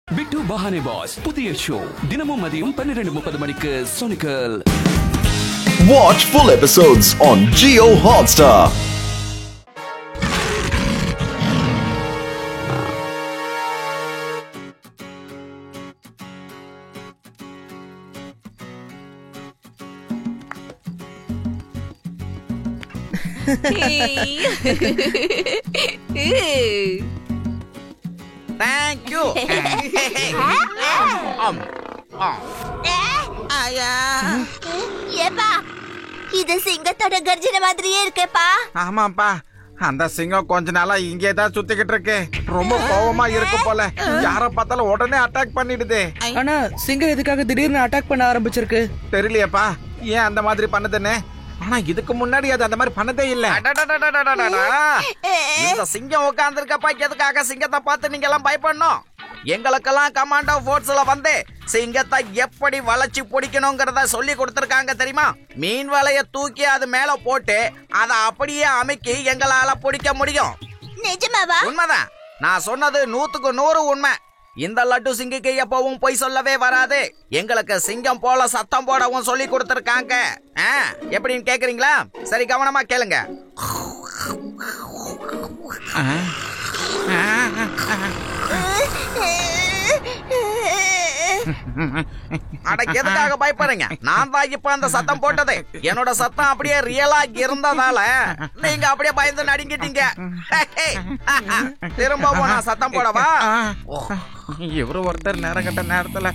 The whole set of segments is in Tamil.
பிட்டு பஹானே பாஸ் புதிய ஷோ தினமும் மதியம் 12:30 மணிக்கு சோனிக்கல். Watch full episodes on Jio Hotstar. Thank you. ஏப்பா இது சிங்கத்தோட கர்ஜன மாதிரியே இருக்கேப்பா. ஆமாப்பா, அந்த சிங்கம் கொஞ்ச நாளா இங்கே தான் சுத்திக்கிட்டு இருக்கு. ரொம்ப கோவமா இருக்கு போல. யார பார்த்தாலும் உடனே அட்டாக் பண்ணிடுது. ஆனா சிங்கம் எதுக்காக திடீர்னு அட்டாக் பண்ண ஆரம்பிச்சிருக்கு தெரியலையப்பா ஏன் அந்த மாதிரி பண்ணுதுன்னு. ஆனா இதுக்கு முன்னாடி அது அந்த மாதிரி பண்ணதே இல்ல. இந்த சிங்கம் உட்கார்ந்து இருக்கப்பா, எதுக்காக சிங்கத்தை பார்த்து நீங்க எல்லாம் பயப்படணும்? எங்களுக்கெல்லாம் கமாண்டோ போர்ஸ்ல வந்து சிங்கத்தை எப்படி வளைச்சு பிடிக்கணுங்கிறத சொல்லி கொடுத்திருக்காங்க தெரியுமா? மீன் வலைய தூக்கி அது மேல போட்டு அதை அப்படியே அமைக்கி எங்களால பிடிக்க முடியும். நிஜமாவா? உண்மைதான், நான் சொன்னது 100க்கு 100 உண்மை. இந்த லட்டு சிங்கிக்கு எப்பவும் பொய் சொல்லவே வராது. எங்களுக்கு சிங்கம் போல சத்தம் போடவும் சொல்லி கொடுத்திருக்காங்க. எப்படின்னு கேக்குறீங்களா? சரி, கவனமா கேளுங்க. அட, எதுக்காக பயப்படுறீங்க? நான் தான் இப்ப அந்த சத்தம் போட்டது. என்னோட சத்தம் அப்படியே ரியலா இருந்ததால நீங்க அப்படியே பயந்து நடுங்கிட்டீங்க. திரும்பவும் நான் சத்தம் போடவா? இவரு ஒருத்தர் நேரம் கட்ட நேரத்துல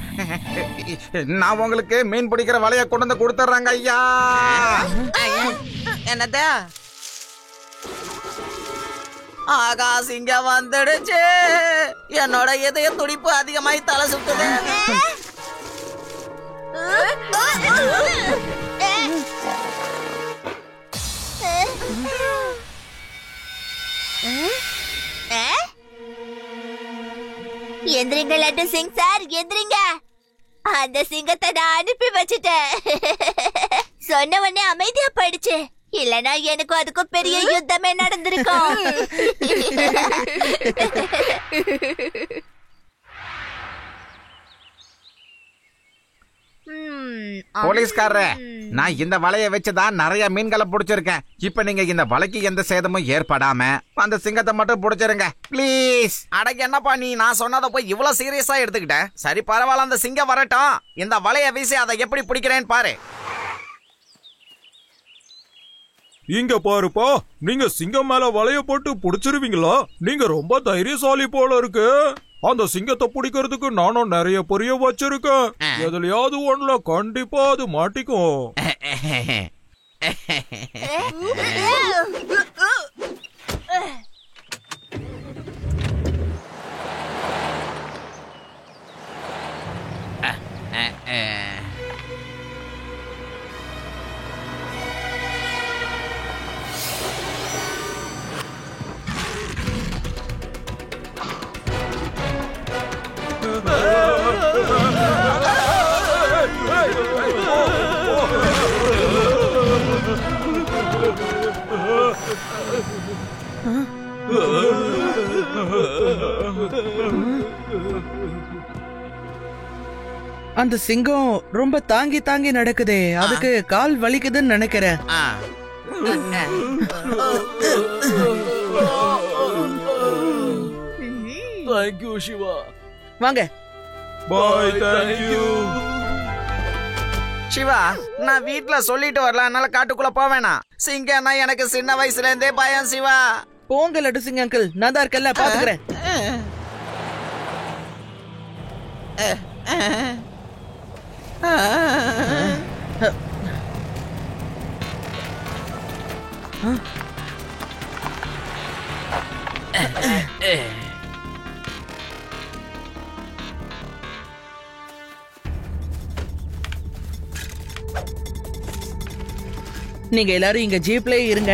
நான் உங்களுக்கு மீன் பிடிக்கிற வலைய கொண்டு வந்து கொடுத்துறாங்க ஐயா. என்னது? ஆகாஷ் இங்க வந்துடுச்சு. என்னோட இதய துடிப்பு அதிகமாயி தலை சுத்துது. எந்திரிங்க லட்டு சிங் சார், எந்திரிங்க. அந்த சிங்கத்தை நான் அனுப்பி வச்சுட்டேன். சொன்ன உடனே அமைதியா போயிடுச்சு. இல்லனா எனக்கும் அதுக்கும் பெரிய யுத்தமே நடந்திருக்கும். போலீஸ்காரரே, நான் இந்த வலைய வச்சுதான் நிறைய மீன்களை புடிச்சிருக்கேன். இப்ப நீங்க இந்த வலைக்கு எந்த சேதமும் ஏற்படாம அந்த சிங்கத்தை மட்டும் புடிச்சிருங்க ப்ளீஸ். அட, என்னப்பா நீ நான் சொன்னதை போய் இவ்வளவு சீரியஸா எடுத்துக்கிட்ட? சரி, பரவாயில்ல, அந்த சிங்கம் வரட்டும். இந்த வலைய வீசி அதை எப்படி பிடிக்கிறேன்னு பாரு. இங்க பாருப்பா, நீங்க சிங்கம் மேல வலைய போட்டு புடிச்சிருவீங்களா? நீங்க ரொம்ப தைரியசாலி போல இருக்கு. அந்த சிங்கத்தை பிடிக்கிறதுக்கு நானும் நிறைய பொரிய வச்சிருக்கேன். எதுலயாவது ஒண்ணுல கண்டிப்பா அது மாட்டிக்கும். அந்த சிங்கம் ரொம்ப தாங்கி தாங்கி நடக்குதே, அதுக்கு கால் வலிக்குதுன்னு நினைக்கிறேன். தேங்க்யூ சிவா. வாங்க. பாய். தேங்க்யூ சிவா, நான் வீட்டுல சொல்லிட்டு வரல, அதனால காட்டுக்குள்ள போவேனா? சிங்கம்னா எனக்கு சின்ன வயசுல இருந்தே பயம் சிவா. போங்க லட்டு சிங் அங்கிள், நான் தான் இருக்கேன்ல, பாத்துக்கிறேன். நீங்க எல்லாரும் இங்க ஜீப்ல இருங்க.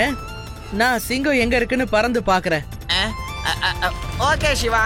நான் சிங்கம் எங்க இருக்குன்னு பறந்து பாக்குறேன். ஓகே சிவா.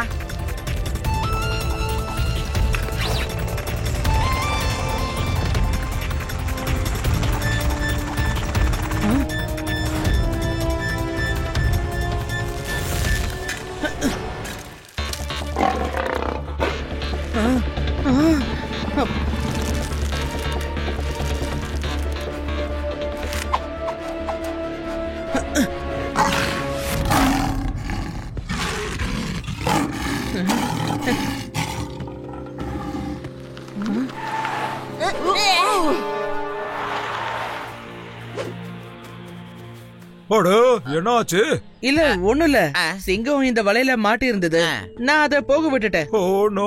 என்னாச்சு? இல்ல ஒண்ணும் இல்ல, சிங்கம் இந்த வலையில மாட்டி இருந்தது, நான் அத போக விட்டுட்டேன். ஓ நோ,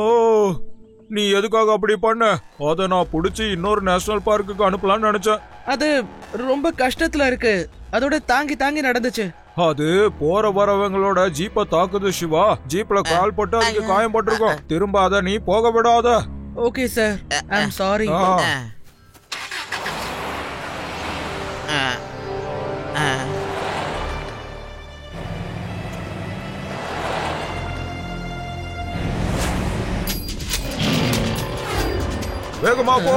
நீ எதுக்காக அப்படி பண்ண? அத நான் புடிச்சு இன்னொரு நேஷனல் பார்க்குக்கு அனுப்பலாம்னு நினைச்சேன். அது ரொம்ப கஷ்டத்துல இருக்கு, அதோட தாங்கி தாங்கி நடந்துச்சு. அது போற வரவங்களோட ஜீப்ப தாக்குது சிவா. ஜீப்ல கால் பட்டு அதுக்கு காயம் பட்டிருக்கோம். திரும்ப அத நீ போக விடாத. Okay sir, I am sorry. வேகமா போ.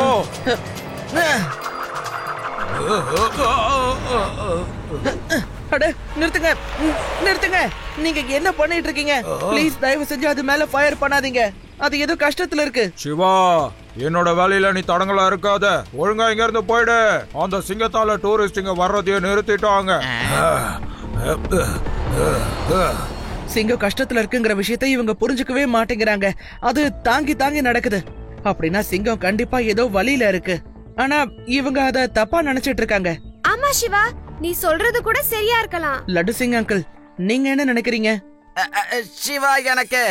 அட நிறுத்துங்க, நிறுத்துங்க. நீங்க என்ன பண்ணிட்டு இருக்கீங்க? ப்ளீஸ் தயவு செஞ்சு அது மேல ஃபயர் பண்ணாதீங்க, அது ஏதோ கஷ்டத்துல இருக்கு. சிவா, என்னோட வேலையில நீ தடங்களா இருக்காத. ஒழுங்கா இங்க இருந்து போயிடு. அந்த சிங்கத்தால டூரிஸ்டுங்க வர்றதையே நிறுத்திட்டாங்க. சிங்கம் கஷ்டத்துல இருக்குங்கிற விஷயத்தை இவங்க புரிஞ்சுக்கவே மாட்டேங்கிறாங்க. அது தாங்கி தாங்கி நடக்குது. அப்படின்னா சிங்கம் கண்டிப்பா ஏதோ வழியில இருக்கு. ஆனா இவங்க அத தப்பா நினைச்சிட்டு இருக்காங்க. ஆமா சிவா, நீ சொல்றது கூட சரியா இருக்கலாம். லட்டு சிங் அங்கிள், நீங்க என்ன நினைக்கிறீங்க? சிவா, எனக்கு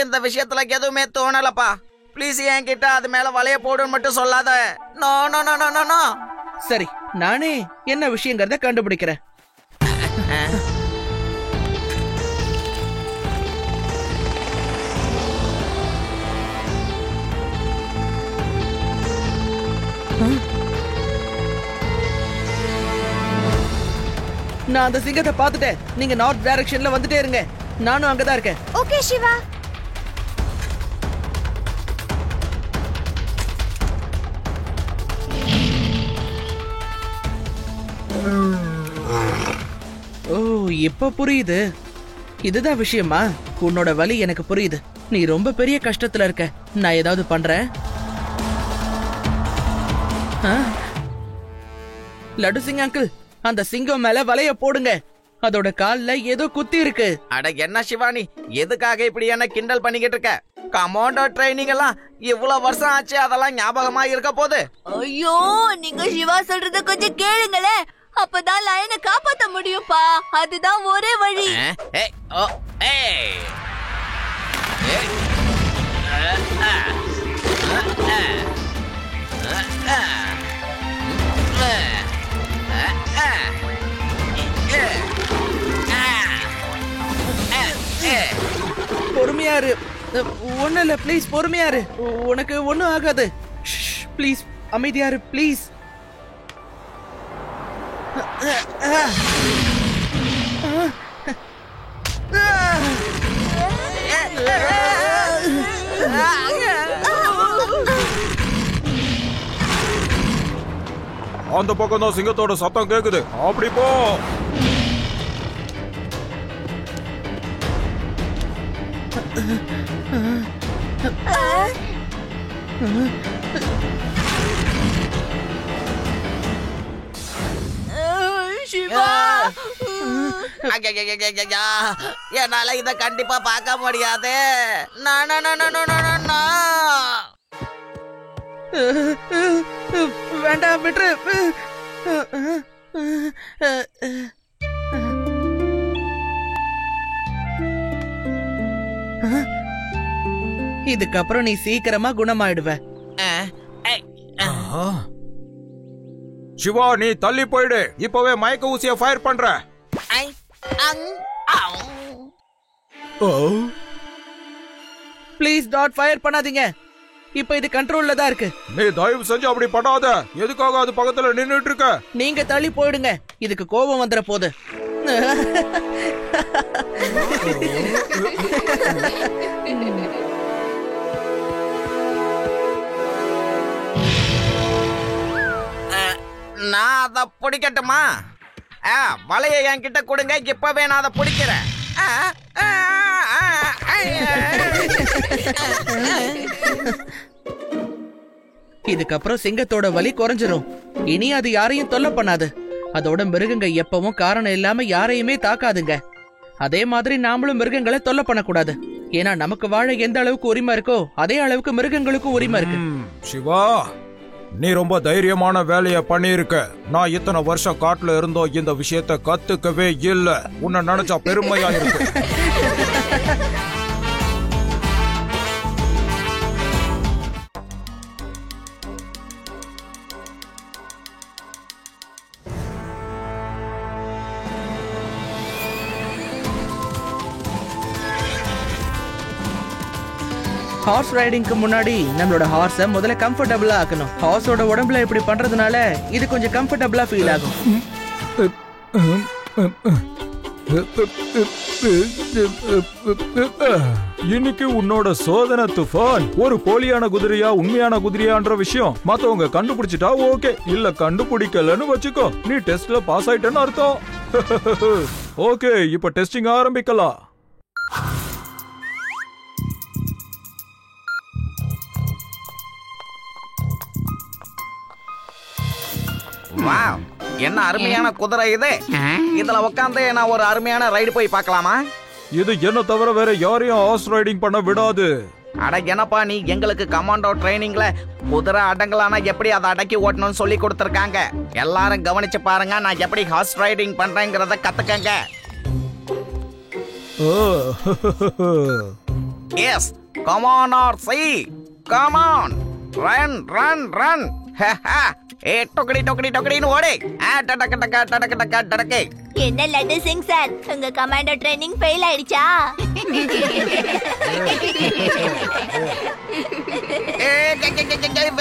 இந்த விஷயத்துல எதுவுமே தோணலப்பா. ப்ளீஸ் என்கிட்ட அது மேல வலைய போடுன்னு மட்டும் சொல்லாத. No no no no no. சரி, நானே என்ன விஷயங்கறத கண்டுபிடிக்கிறேன். நான் அந்த சிங்கத்தை பார்த்துட்டேன். நீங்க நார்த் டைரக்ஷன்ல வந்துட்டே இருங்க, நானும் அங்கதான் இருக்கேன். ஓகே சிவா. ஓ, இப்ப புரியுது. இதுதான் விஷயமா? உன்னோட வலி எனக்கு புரியுது. நீ ரொம்ப பெரிய கஷ்டத்துல இருக்க. நான் ஏதாவது பண்றேன். லட்டு சிங் அங்கிள், அந்த சிங்கம் மேல வலைய போடுங்க. அதோட கால்ல ஏதோ குத்தி இருக்கு. அட என்ன சிவானி, எதுக்காக இப்படி என்ன கிண்டல் பண்ணிக்கிட்டு இருக்க? கமாண்டோ ட்ரைனிங் எல்லாம் இவ்வளவு வருஷம் ஆச்சு, அதெல்லாம் ஞாபகமா இருக்க போது. ஐயோ, நீங்க சிவா சொல்றத கொஞ்சம் கேளுங்களே, அப்பதான் லயனை காப்பாத்த முடியும்பா. அதுதான் ஒரே வழி. பொறுமையா இரு. ஒண்ணும் இல்ல, ப்ளீஸ் பொறுமையா இரு. உனக்கு ஒண்ணும் ஆகாது. ப்ளீஸ் அமைதியா இரு, ப்ளீஸ். அந்த பக்கம் தான் சிங்கத்தோட சத்தம் கேக்குது. அப்படி போ. சிவா, என்னால இத கண்டிப்பா பார்க்க முடியாது. வேண்டாம், விட்டுரு. இதுக்கப்புறம் நீ சீக்கிரமா குணமாயிடுவ. சிவா, நீ தள்ளி போயிடு. இப்பவே மயக்க ஊசிய ஃபயர் பண்ற. ப்ளீஸ் டாட் ஃபயர் பண்ணாதீங்க. இப்ப இது கண்ட்ரோல்ல தான் இருக்கு. நீ தயவு செஞ்சு அப்படி பண்ணாத. எதுக்காக அது பக்கத்துல நின்னுட்டு இருக்க? நீங்க தள்ளி போயிடுங்க, இதுக்கு கோபம் வந்துற போது. நான் அத பிடிக்கட்டுமா? வலைய என்கிட்ட கொடுங்க, இப்பவே நான் அதை பிடிக்கிறேன். இதுக்கப்புறம் சிங்கத்தோட வலி குறைஞ்சிரும். இனி அது யாரையும் தொல்லை பண்ணாது. அதோட மிருகங்க எப்பவும் காரணம் இல்லாம யாரையுமே தாக்காதுங்க. அதே மாதிரி நாமளும் மிருகங்களை தொல்லை பண்ணக்கூடாது. ஏன்னா நமக்கு வாழ எந்த அளவுக்கு உரிமை இருக்கோ அதே அளவுக்கு மிருகங்களுக்கும் உரிமை இருக்கு. சிவா, நீ ரொம்ப தைரியமான வேலைய பண்ணிருக்க. நான் இத்தனை வருஷம் காட்டுல இருந்தோ இந்த விஷயத்த கத்துக்கவே இல்ல. உன்னை நினைச்சா பெருமையா இருக்கு. ஹார்ஸ் ரைடிங்க்கு முன்னாடி நம்மளோட ஹார்ஸ முதல்ல கம்ஃபர்டபுளா ஆக்கணும். ஹார்ஸோட உடம்புல இப்படி பண்றதுனால இது கொஞ்சம் கம்ஃபர்டபுளா ஃபீல் ஆகும். இன்னைக்கு உன்னோட சோதனை துஃபான் ஒரு போலியான குதிரையா உண்மையான குதிரையான்ற விஷயம் மத்தவங்க கண்டுபிடிச்சிட்டா ஓகே, இல்ல கண்டுபிடிக்கலன்னு வச்சுக்கோ, நீ டெஸ்ட்ல பாஸ் ஆயிட்டேன்னு அர்த்தம். ஓகே, இப்ப டெஸ்டிங் ஆரம்பிக்கலாம். வாவ், என்ன அருமையான குதிரை இது. இதுல உட்காந்து நான் ஒரு அருமையான ரைடு போய் பார்க்கலாமா? இது என்ன தவிர வேற யாரையும் ஹார்ஸ் ரைடிங் பண்ண விடாது. அட என்னப்பா நீ, எங்களுக்கு கமாண்டோ ட்ரைனிங்ல குதிரை அடங்கலானா எப்படி அதை அடக்கி ஓட்டணும்னு சொல்லி கொடுத்துருக்காங்க. எல்லாரும் கவனிச்சு பாருங்க, நான் எப்படி ஹார்ஸ் ரைடிங் பண்றேங்கிறத கத்துக்கங்க. Yes, come on Archie, come on, run run run. ஏ டொக்கடி டொக்கடி டொக்கடின்னு ஓடு. டடக்க டக்க டடக்க டக்க டடக்கே. என்ன லட்டு சிங் சார், உங்க கமாண்டோ ட்ரைனிங் ஃபெயில் ஆயிடுச்சா?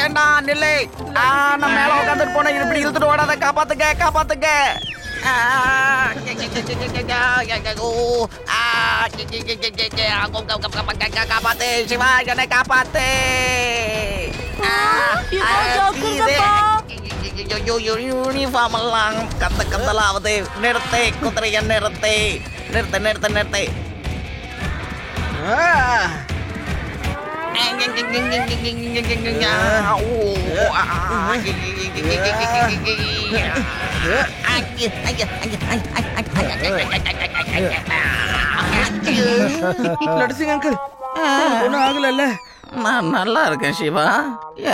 வேண்டாம், நில்லு. நான் மேல உட்காந்துட்டு போன, இப்படி இழுத்துட்டு ஓடாத. காப்பாத்துக்க காப்பாத்துக்க. காப்பாத்து சிவா, என்னை காப்பாத்து. யூனிஃபார்ம் எல்லாம் கந்தலாவது. நிறுத்து குதிரைய, நிறுத்து நிறுத்து நிறுத்து நிறுத்து. லட்சிங் அங்கிள், ஒன்னும் ஆகல. நான் நல்லா இருக்கேன் சிவா,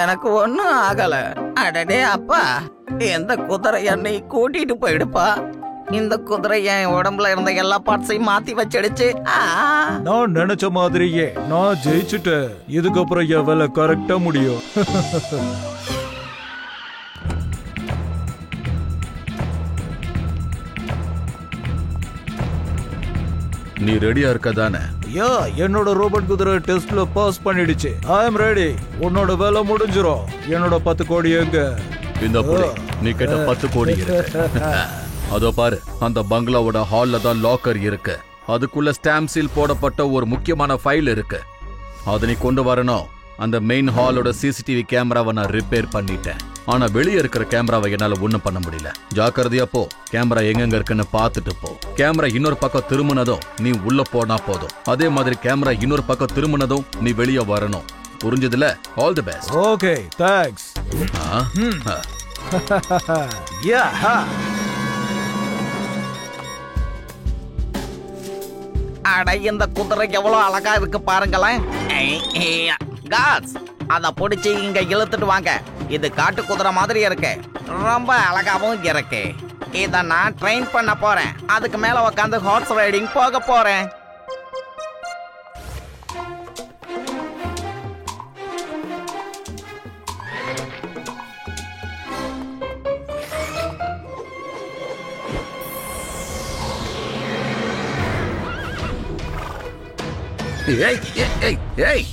எனக்கு ஒன்னும் ஆகல. அடடே அப்பா, எந்த குதிரை என்னை கூட்டிட்டு போயிடுப்பா. இந்த குதிரை என் உடம்புல இருந்த எல்லா பார்ட்ஸையும் மாத்தி வச்சிடுச்சு. நான் நினைச்ச மாதிரியே நான் ஜெயிச்சுட்டேன். இதுக்கப்புறம் என் வேலை கரெக்டா முடியும். நீ ரெடியா இருக்க தானே? யா, என்னோட ரோபோட் குதிரை டெஸ்ட்ல பாஸ் பண்ணிடுச்சு. ஐ அம் ரெடி. உன்னோட வேலை முடிஞ்சிரும். என்னோட 10 கோடி எங்க? இந்த புடி, நீ கேட்ட 10 கோடி இருக்கு. அதோ பாரு, அந்த பங்களாவோட ஹால்ல தான் லாக்கர் இருக்கு. அதுக்குள்ள ஸ்டாம்ப் சீல் போடப்பட்ட ஒரு முக்கியமான ஃபைல் இருக்கு. அதை நீ கொண்டு வரணும். அந்த மெயின் ஹாலோட சிசிடிவி கேமராவை நான் ரிப்பேர் பண்ணிட்டேன். ஆனா வெளியே இருக்கிற கேமராவை என்னால ஒண்ணும் பண்ண முடியல. ஜாக்கிரதையா போ. கேமரா எங்கெங்க இருக்குன்னு பாத்துட்டு போ. கேமரா இன்னொரு பக்கம் திரும்பினதும் நீ உள்ள போனா போதும். அதே மாதிரி கேமரா இன்னொரு பக்கம் திரும்பினதும் நீ வெளியே வரணும். புரிஞ்சதுல? All the best. Okay, thanks. Yeah. அட, இந்த குதிரை எவ்வளவு அழகா இருக்கு பாருங்களேன். காட்ஸ், அத பிடிச்சி இங்க இழுத்துட்டு வாங்க. இது காட்டு குதிரை மாதிரி இருக்கு, ரொம்ப அழகாவும் இருக்கு. இத நான் ட்ரெயின் பண்ண போறேன். அதுக்கு மேல உட்காந்து ஹார்ஸ் ரைடிங் போக போறேன். ஏய் ஏய் ஏய் ஏய்.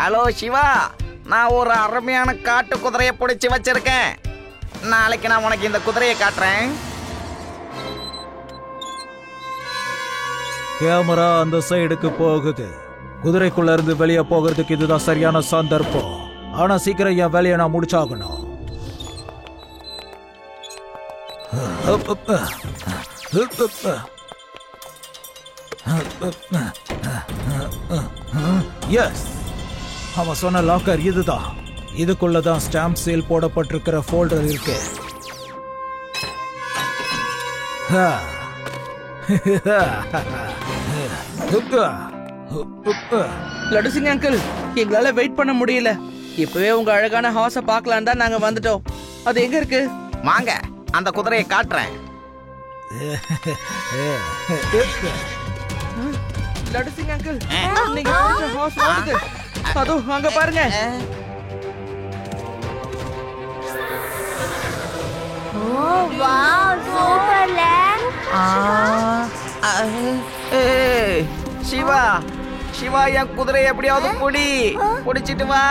ஹலோ சிவா, நான் ஒரு அருமையான காட்டு குதிரையை பிடிச்சி வச்சிருக்கேன். நாளைக்கு நான் உனக்கு இந்த குதிரையை காட்டுறேன். கேமரா அந்த சைடுக்கு போகுது. குதிரைக்குள்ள இருந்து வெளியே போகிறதுக்கு இதுதான் சரியான சந்தர்ப்பம். ஆனா சீக்கிரம் என் வேலையை நான் முடிச்சாகணும். எஸ், அவன் சொன்ன லாக்கர் இதுதான். இதுக்குள்ளதான் ஸ்டாம்ப் சீல் போடப்பட்டிருக்கிற ஃபோல்டர் இருக்கு. லட்டு சிங் அங்கிள், எங்களால வெயிட் பண்ண முடியல. இப்பவே உங்க அழகான ஹார்ஸ பார்க்கலாம் தான் நாங்க வந்துட்டோம். அது எங்க இருக்கு? வாங்க, அந்த குதிரையை காட்டுறேன். லட்டு சிங் அங்கிள், நீங்க பிடிச்ச ஹார்ஸ் வருது. அதோ அங்க பாருங்க. ஓ வாவ், சூப்பர்ல. சிவா, சிவா, என் குதிரையை எப்படியாவது பிடிச்சிட்டு வா.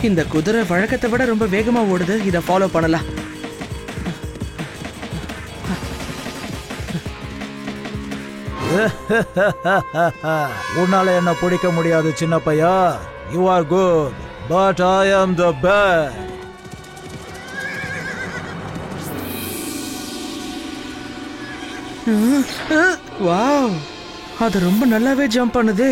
இந்த குதிரை வழக்கத்தை விட ரொம்ப வேகமா ஓடுது. இத ஃபாலோ பண்ணலாம். உன்னால என்ன பிடிக்க முடியாது சின்ன பையா. You are good, but I am the best. Wow, அது ரொம்ப நல்லாவே ஜம்ப் பண்ணுது.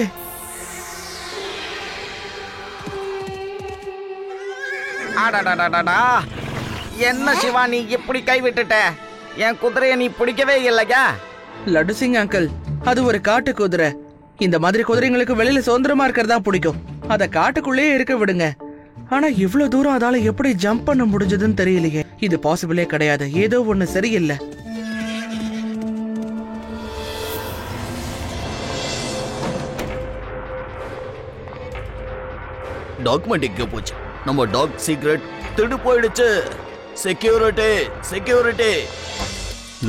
அடடடடடா, என்ன சிவா நீ இப்படி கை விட்டுட்ட? என் குதிரையை நீ பிடிக்கவே இல்லையா? லட்டு சிங் அங்கிள், அது ஒரு காட்டு குதிரை. இந்த மாதிரி குதிரைங்களுக்கு வெளியில சுதந்திரமா இருக்கிறதா பிடிக்கும். அத காட்டுக்குள்ளேயே இருக்க விடுங்க. ஆனா இவ்வளவு தூரம் அதால எப்படி ஜம்ப் பண்ண முடிஞ்சதுன்னு தெரியலையே. இது பாசிபிளே கிடையாது. ஏதோ ஒண்ணு சரியில்லை. டாக்குமெண்ட் எங்க போச்சு? நம்ம டாக் சீக்ரெட் திருடு போயிடுச்சு. Security, security.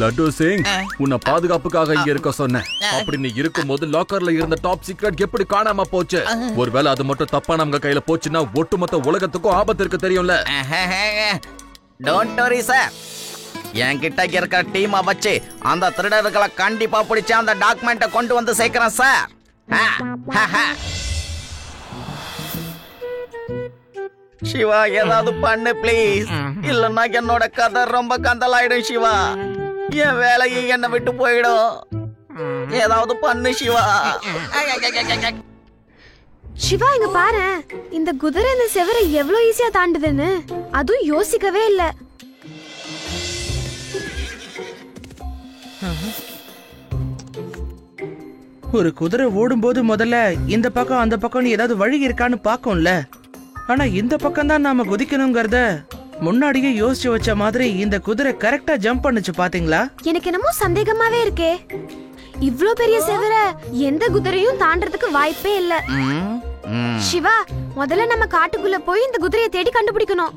லட்டு சிங், உன்னை பாதுகாப்புக்காக இங்க இருக்க சொன்னேன். அப்படி நீ இருக்கும்போது லாக்கர்ல இருந்த டாப் சீக்ரெட் எப்படி காணாம போச்சு? ஒருவேளை அது மட்டும் தப்பா நம்ம கையில போச்சுன்னா ஒட்டுமொத்த உலகத்துக்கும் ஆபத்து இருக்கு, தெரியும்ல? Don't worry sir. என்கிட்ட இருக்கிற டீமை வச்சு அந்த திருடர்களை கண்டிப்பா பிடிச்சு அந்த டாக்குமெண்ட்டை கொண்டு வந்து சேர்க்கிறேன் சார். சிவா, ஏதாவது பண்ணு ப்ளீஸ். இல்லன்னா என்னோட கதை ரொம்ப கந்தலாயிடும் சிவா. என் வேலையும் என்னை விட்டு போயிடும். ஏதாவது பண்ணு சிவா. சிவா, இங்க பாரு. இந்த குதிரை இந்த செவரை எவ்வளவு ஈஸியா தாண்டுதுன்னு அதுவும் யோசிக்கவே இல்ல. ஒரு குதிரை ஓடும்போது முதல்ல இந்த பக்கம் அந்த பக்கம் ஏதாவது வழி இருக்கான்னு பாக்கும்ல. ஆனா இந்த பக்கம் தான் நாம குதிக்கணுங்கிறத முன்னாடியே யோசிச்சு வச்ச மாதிரி இந்த குதிரை கரெக்டா ஜம்ப் பண்ணுச்சு, பாத்தீங்களா? எனக்கு என்னமோ சந்தேகமாவே இருக்கே. இவ்ளோ பெரிய செவரை எந்த குதிரையும் தாண்டறதுக்கு வாய்ப்பே இல்ல. சிவா, முதல்ல நம்ம காட்டுக்குள்ள போய் இந்த குதிரையை தேடி கண்டுபிடிக்கணும்.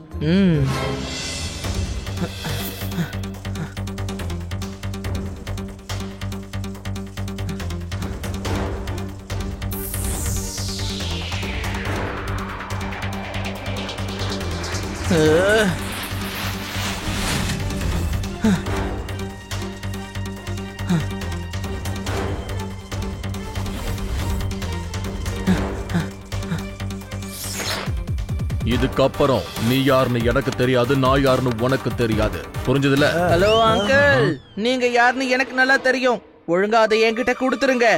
இதுக்கப்புறம் நீ யாருன்னு எனக்கு தெரியாது, நான் யாருன்னு உனக்கு தெரியாது. புரிஞ்சதுல? ஹலோ அங்கிள், நீங்க யாருன்னு எனக்கு நல்லா தெரியும். ஒழுங்கா அதை என்கிட்ட கொடுத்துருங்க.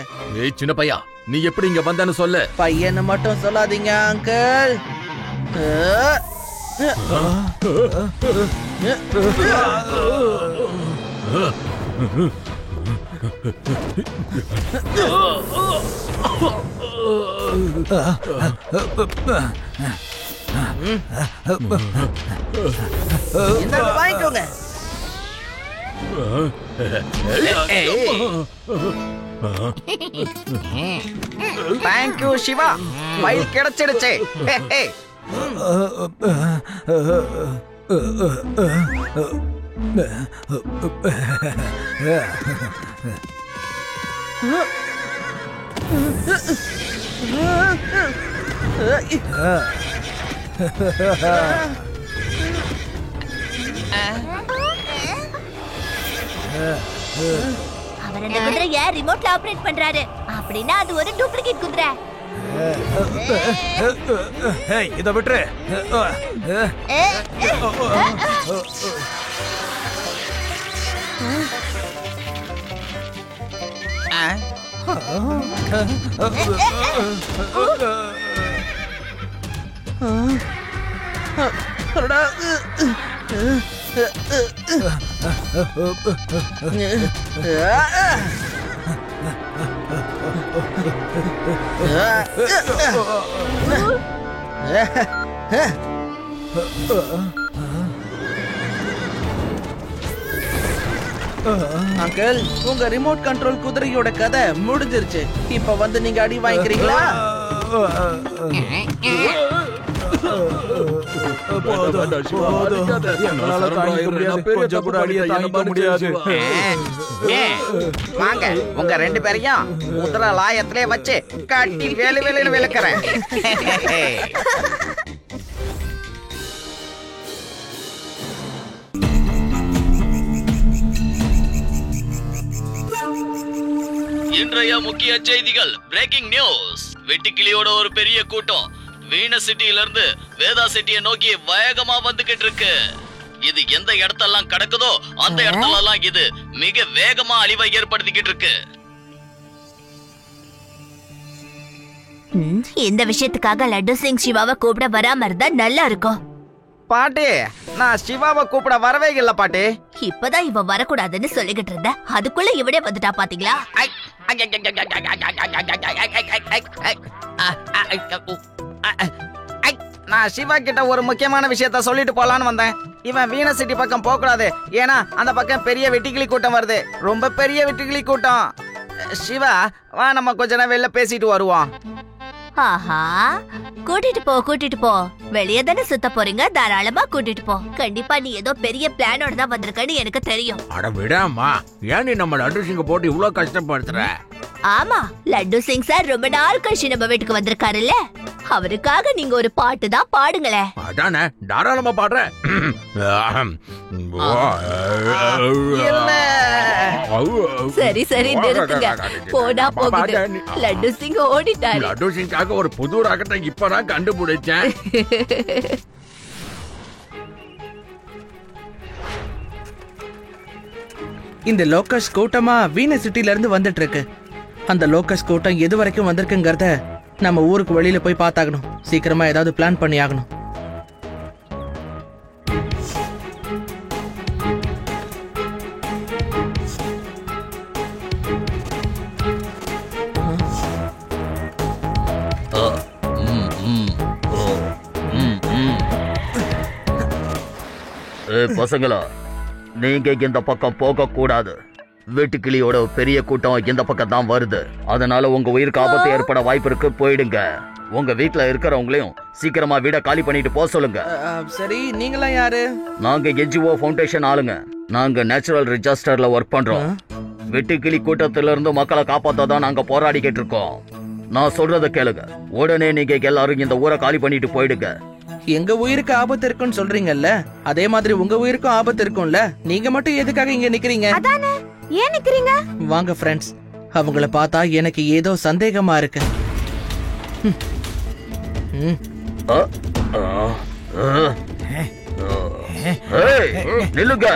ஏய் சின்ன பையா, நீ எப்படி இங்க வந்தன்னு சொல்லு. பையன்னு மட்டும் சொல்லாதீங்க அங்கிள். வாங்கிக்கோங்க. தேங்க்யூ சிவா, ஃபைல் கிடைச்சிடுச்சு. அவர் அந்த குதிரைய ரிமோட்ல ஆபரேட் பண்றாரு. அப்படின்னா அது ஒரு டூப்ளிகேட் குதிரை. இத விட்டுரு. அங்கிள், உங்க ரிமோட் கண்ட்ரோல் குதிரையோட கதை முடிஞ்சிருச்சு. இப்ப வந்து நீங்க அடி வாங்கிக்கிறீங்களா? வாங்க, உங்க 2 பேரையும் குதிரை லாயத்திலே வச்சு கட்டி வேலு வேலுன்னு விளக்குறேன். இன்றைய முக்கிய செய்திகள். Breaking news. வெட்டுக்கிளியோட ஒரு பெரிய கூட்டம் வீனஸ் சிட்டியில இருந்து வேதா சிட்டியை நோக்கி வேகமா வந்துகிட்டு இருக்கு. இது எந்த இடத்தெல்லாம் கடக்குதோ அந்த இடத்தெல்லாம் இது மிக வேகமா அழிவை ஏற்படுத்திக்கிட்டு இருக்கு. இந்த விஷயத்துக்காக லட்டு சிங் சிவாவை கூப்பிட வராம இருந்தா நல்லா இருக்கும். பாட்டி, நான் சிவாவை கூப்பிட வரவே இல்ல பாட்டி. இப்பதான் இவ வரக்கூடாதுன்னு சொல்லிக்கிட்டு இருந்த, அதுக்குள்ள இவனே வந்துட்டா பாத்தீங்களா? நான் சிவா கிட்ட ஒரு முக்கியமான விஷயத்த சொல்லிட்டு போலான்னு வந்தேன். இவன் வீனஸ் சிட்டி பக்கம் போக கூடாது, ஏன்னா அந்த பக்கம் பெரிய வெட்டுக்கிளி கூட்டம் வருது, ரொம்ப பெரிய வெட்டுக்கிளி கூட்டம். சிவா வா, நம்ம கொஞ்ச நேரம் வெளில பேசிட்டு வருவோம். ஆஹா, கூட்டிட்டு போ. வெளியே தானே சுத்த போறீங்க, தாராளமா கூட்டிட்டு போ. கண்டிப்பா நீ ஏதோ பெரிய பிளானோட தான் வந்திருக்கன்னு எனக்கு தெரியும். அட விடாமா, ஏன் நீ நம்ம லட்டு சிங்க போட்டு இவ்ளோ கஷ்டப்படுத்துற? ஆமா, லட்டு சிங் சார் ரொம்ப நாள் கழிச்சு நம்ம வீட்டுக்கு வந்திருக்காருல்ல, அவருக்காக நீங்க ஒரு பாட்டு தான் பாடுங்களே. அதானே, தாராளமா பாடுறேன். சரி நிறுத்துங்க, போனா போகுது. லட்டு சிங் ஓடிட்டாரு. லட்டு சிங்காக ஒரு புது ராகத்தை இப்பதான் கண்டுபிடிச்சேன். இந்த லோக்கஸ் கூட்டமா வீனஸ் சிட்டில இருந்து வந்துட்டு இருக்கு. அந்த லோக்கஸ் கூட்டம் எது வரைக்கும் வந்திருக்குங்கிறத நம்ம ஊருக்கு வெளியில போய் பார்த்தாகணும். சீக்கிரமா ஏதாவது பிளான் பண்ணி ஆகணும். பசங்களா, நீங்க இந்த பக்கம் போக கூடாது. வெட்டுக்கிளியோட பெரிய கூட்டம் இந்த பக்கம் தான் வருது. அதனால உங்க உயிருக்கு ஆபத்து ஏற்பட வாய்ப்பு இருக்கு, போயிடுங்க. உங்க வீட்டுல இருக்கிறவங்களையும் சீக்கிரமா வீட காலி பண்ணிட்டு போக சொல்லுங்க. சரி, நீங்களா யாரு? நாங்க என்ஜிஓ ஃபவுண்டேஷன் ஆளுங்க. நாங்க நேச்சுரல் ரிஜிஸ்டர்ல ஒர்க் பண்றோம். வெட்டுக்கிளி கூட்டத்தில இருந்து மக்களை காப்பாத்தாதான் நாங்க போராடிக்கிட்டு இருக்கோம். நான் சொல்றத கேளுங்க. உடனே நீங்க எல்லாரும் இந்த ஊரை காலி பண்ணிட்டு போயிடுங்க. எங்க உயிருக்கு ஆபத்து இருக்குன்னு சொல்றீங்கல்ல, அதே மாதிரி உங்க உயிருக்கும் ஆபத்து இருக்கும்ல. நீங்க மட்டும் எதுக்காக இங்க நிக்கிறீங்க? அதானே, ஏன் நிக்கிறீங்க? வாங்க ஃப்ரெண்ட்ஸ், அவங்கள பார்த்தா எனக்கு ஏதோ சந்தேகமா இருக்கு. நில்லுங்க.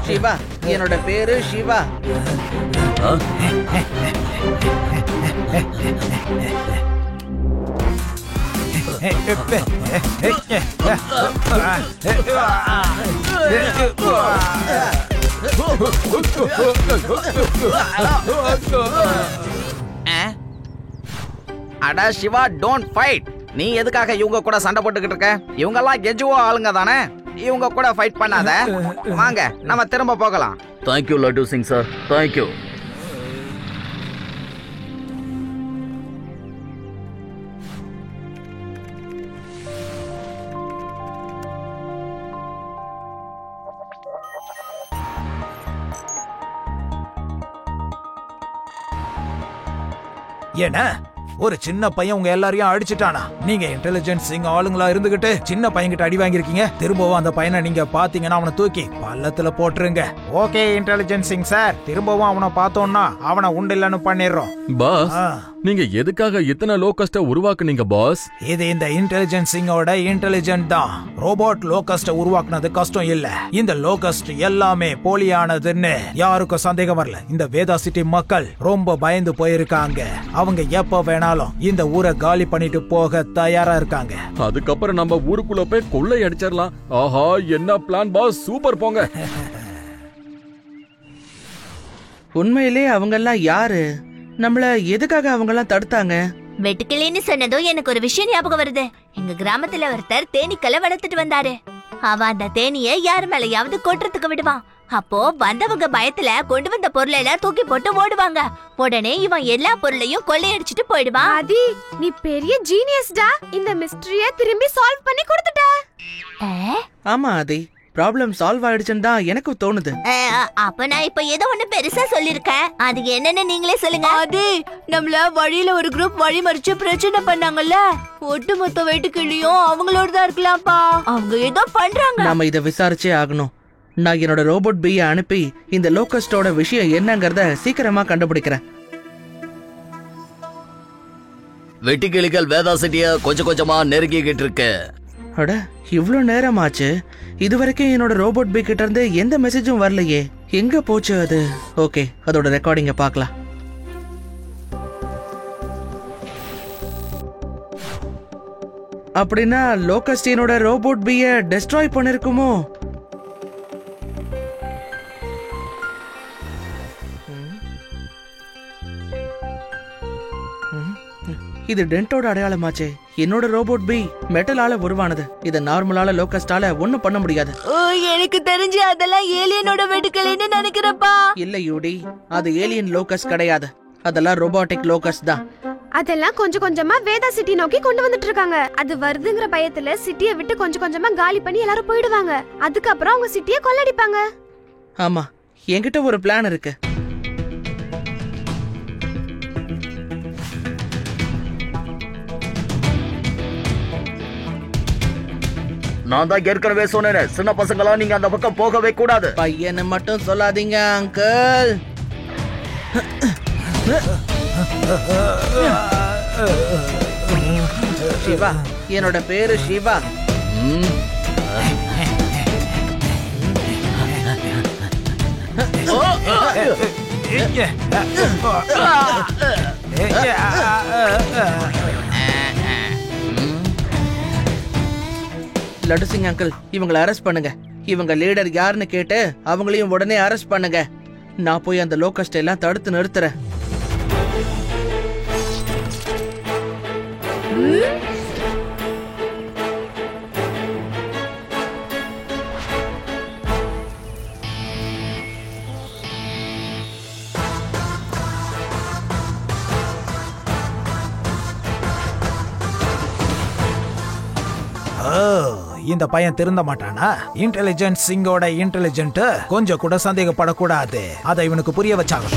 சிவா, என்னோட பேரு சிவா. அடா சிவா, டோன்ட் ஃபைட். நீ எதுக்காக இவங்க கூட சண்டை போட்டுக்கிட்டு இருக்க? இவங்க எல்லாம் எஜுவோ ஆளுங்க தானே. இவங்க கூட ஃபைட் பண்ணாத. வாங்க நம்ம திரும்ப போகலாம். Thank you laddu Singh sir, thank you. என்ன ஒரு சின்ன பையன் உங்க எல்லாரையும் அடிச்சிட்டானா? நீங்க இன்டெலிஜென்ஸ் சிங் ஆளுங்களா இருந்துகிட்டு சின்ன பையன்கிட்ட அடி வாங்கிருக்கீங்க. திரும்பவும் அந்த பையனை நீங்க பாத்தீங்கன்னா அவனை தூக்கி பள்ளத்துல போட்டுருங்க. ஓகே இன்டெலிஜென்ஸ் சிங் சார், திரும்பவும் அவனை பார்த்தோம்னா அவனை உண்டு இல்லன்னு பண்ணிடுறோம். பாஸ், நீங்க எதுக்காக இத்தனை லோகஸ்ட உருவாக்குனீங்க பாஸ்? இது இந்த இன்டெலிஜென்ஸ் சிங்கோட இன்டெலிஜென்ட் தான். ரோபோட் லோகஸ்ட உருவாக்குனது கஷ்டம் இல்ல. இந்த லோகஸ்ட் எல்லாமே போலியானதுன்னு யாருக்கும் சந்தேகம் வரல. இந்த வேதா சிட்டி மக்கள் ரொம்ப பயந்து போயிருக்காங்க. அவங்க எப்ப வேணாலும் இந்த ஊரை காலி பண்ணிட்டு போக தயாரா இருக்காங்க. அதுக்கப்புறம் நம்ம ஊருக்குள்ள போய் கொள்ளை அடிச்சிடலாம். ஆஹா, என்ன பிளான் பாஸ், சூப்பர். போங்க. உண்மையிலே அவங்க எல்லாம் யாரு? நம்மள எதுக்காக அவங்க எல்லாம் தடுத்தாங்க? வெட்டுக்கிளின்னு சொன்னதும் எனக்கு ஒரு விஷயம் ஞாபகம் வருது. எங்க கிராமத்துல ஒருத்தர் தேனீக்களை வளர்த்துட்டு வந்தாரு. அவன் அந்த தேனிய யார் மேலயாவது கொட்டுறதுக்கு விடுவான். அப்போ வந்தவங்க பயத்துல கொண்டு வந்த பொருளை எல்லாம் தூக்கி போட்டு ஓடுவாங்க. உடனே இவன் எல்லா பொருளையும் கொள்ளையடிச்சிட்டு போயிடுவான். ஆதி, நீ பெரிய ஜீனியஸ்டா. இந்த மிஸ்டரிய திரும்பி சால்வ் பண்ணி கொடுத்துட்ட. ஆமா ஆதி, ப்ராப்ளம் சால்வ் ஆயிடுச்சுன்னு தான் எனக்கு தோணுது. அப்ப நான் இப்ப ஏதோ ஒண்ணு பெருசா சொல்லிருக்கேன். அது என்னன்னு நீங்களே சொல்லுங்க. அது நம்மள வழியில ஒரு குரூப் வழி மறிச்சு பிரச்சனை பண்ணாங்கல்ல, ஒட்டுமொத்த வெட்டுக்கிளியும் அவங்களோட தான் இருக்கலாம்ப்பா. அவங்க ஏதோ பண்றாங்க. நாம இத விசாரிச்சே ஆகணும். நான் என்னோட ரோபோட் பீயை அனுப்பி இந்த லோகஸ்டோட விஷயம் என்னங்கறத சீக்கிரமா கண்டுபிடிக்கிறேன். வெட்டுக்கிளிகள் வேதா சிட்டிய கொஞ்சம் கொஞ்சமா நெருங்கிக்கிட்டு இருக்கு. அட, இவ்ளோ நேரமாச்சு, இதுவரைக்கும் என்னோட ரோபோட் பீ கிட்ட இருந்து எந்த மெசேஜும் வரலையே. எங்க போச்சு அது? ஓகே, அதோட ரெக்கார்டிங்க பார்க்கலாம். அப்படின்னா லோகஸ்ட் என்னோட ரோபோட் பீயை டெஸ்ட்ராய் பண்ணிருக்குமோ? இது டென்ட்டோட அடையாளமாச்சே. என்னோட ரோபோட் பீ மெட்டலால உருவானது. இத நார்மலால லோகஸ்டால ஒண்ணும் பண்ண முடியாது. எனக்கு தெரிஞ்சு அதெல்லாம் ஏலியனோட வெட்டுக்கிளின்னு நினைக்கிறப்பா. இல்ல யூடி, அது ஏலியன் லோகஸ்ட் கிடையாது. அதெல்லாம் ரோபோட்டிக் லோகஸ்ட் தான். அதெல்லாம் கொஞ்சம் கொஞ்சமா வேதா சிட்டி நோக்கி கொண்டு வந்துட்டு இருக்காங்க. அது வருதுங்கிற பயத்துல சிட்டியை விட்டு கொஞ்சம் கொஞ்சமா காலி பண்ணி எல்லாரும் போயிடுவாங்க. அதுக்கப்புறம் அவங்க சிட்டியை கொள்ளடிப்பாங்க. ஆமா, என்கிட்ட ஒரு பிளான் இருக்கு. நான் தான் ஏற்கனவே சொன்னேன், சின்ன பசங்களா நீங்க அந்த பக்கம் போகவே கூடாது. பையனை மட்டும் சொல்லாதீங்க அங்கிள். சிவா, என்னோட பேரு சிவா. லட்டு சிங் அங்கிள், இவங்களை அரெஸ்ட் பண்ணுங்க. இவங்க லீடர் யாருன்னு கேட்டு அவங்களையும் உடனே அரெஸ்ட் பண்ணுங்க. நான் போய் அந்த லோகஸ்ட் எல்லாம் தடுத்து நிறுத்துறேன். இந்த பையன் திருந்த மாட்டானா? இன்டெலிஜென்ஸ் சிங்கோட இன்டெலிஜென்ட் கொஞ்சம் கூட சந்தேகப்படக்கூடாது. அதை இவனுக்கு புரிய வச்சாங்க.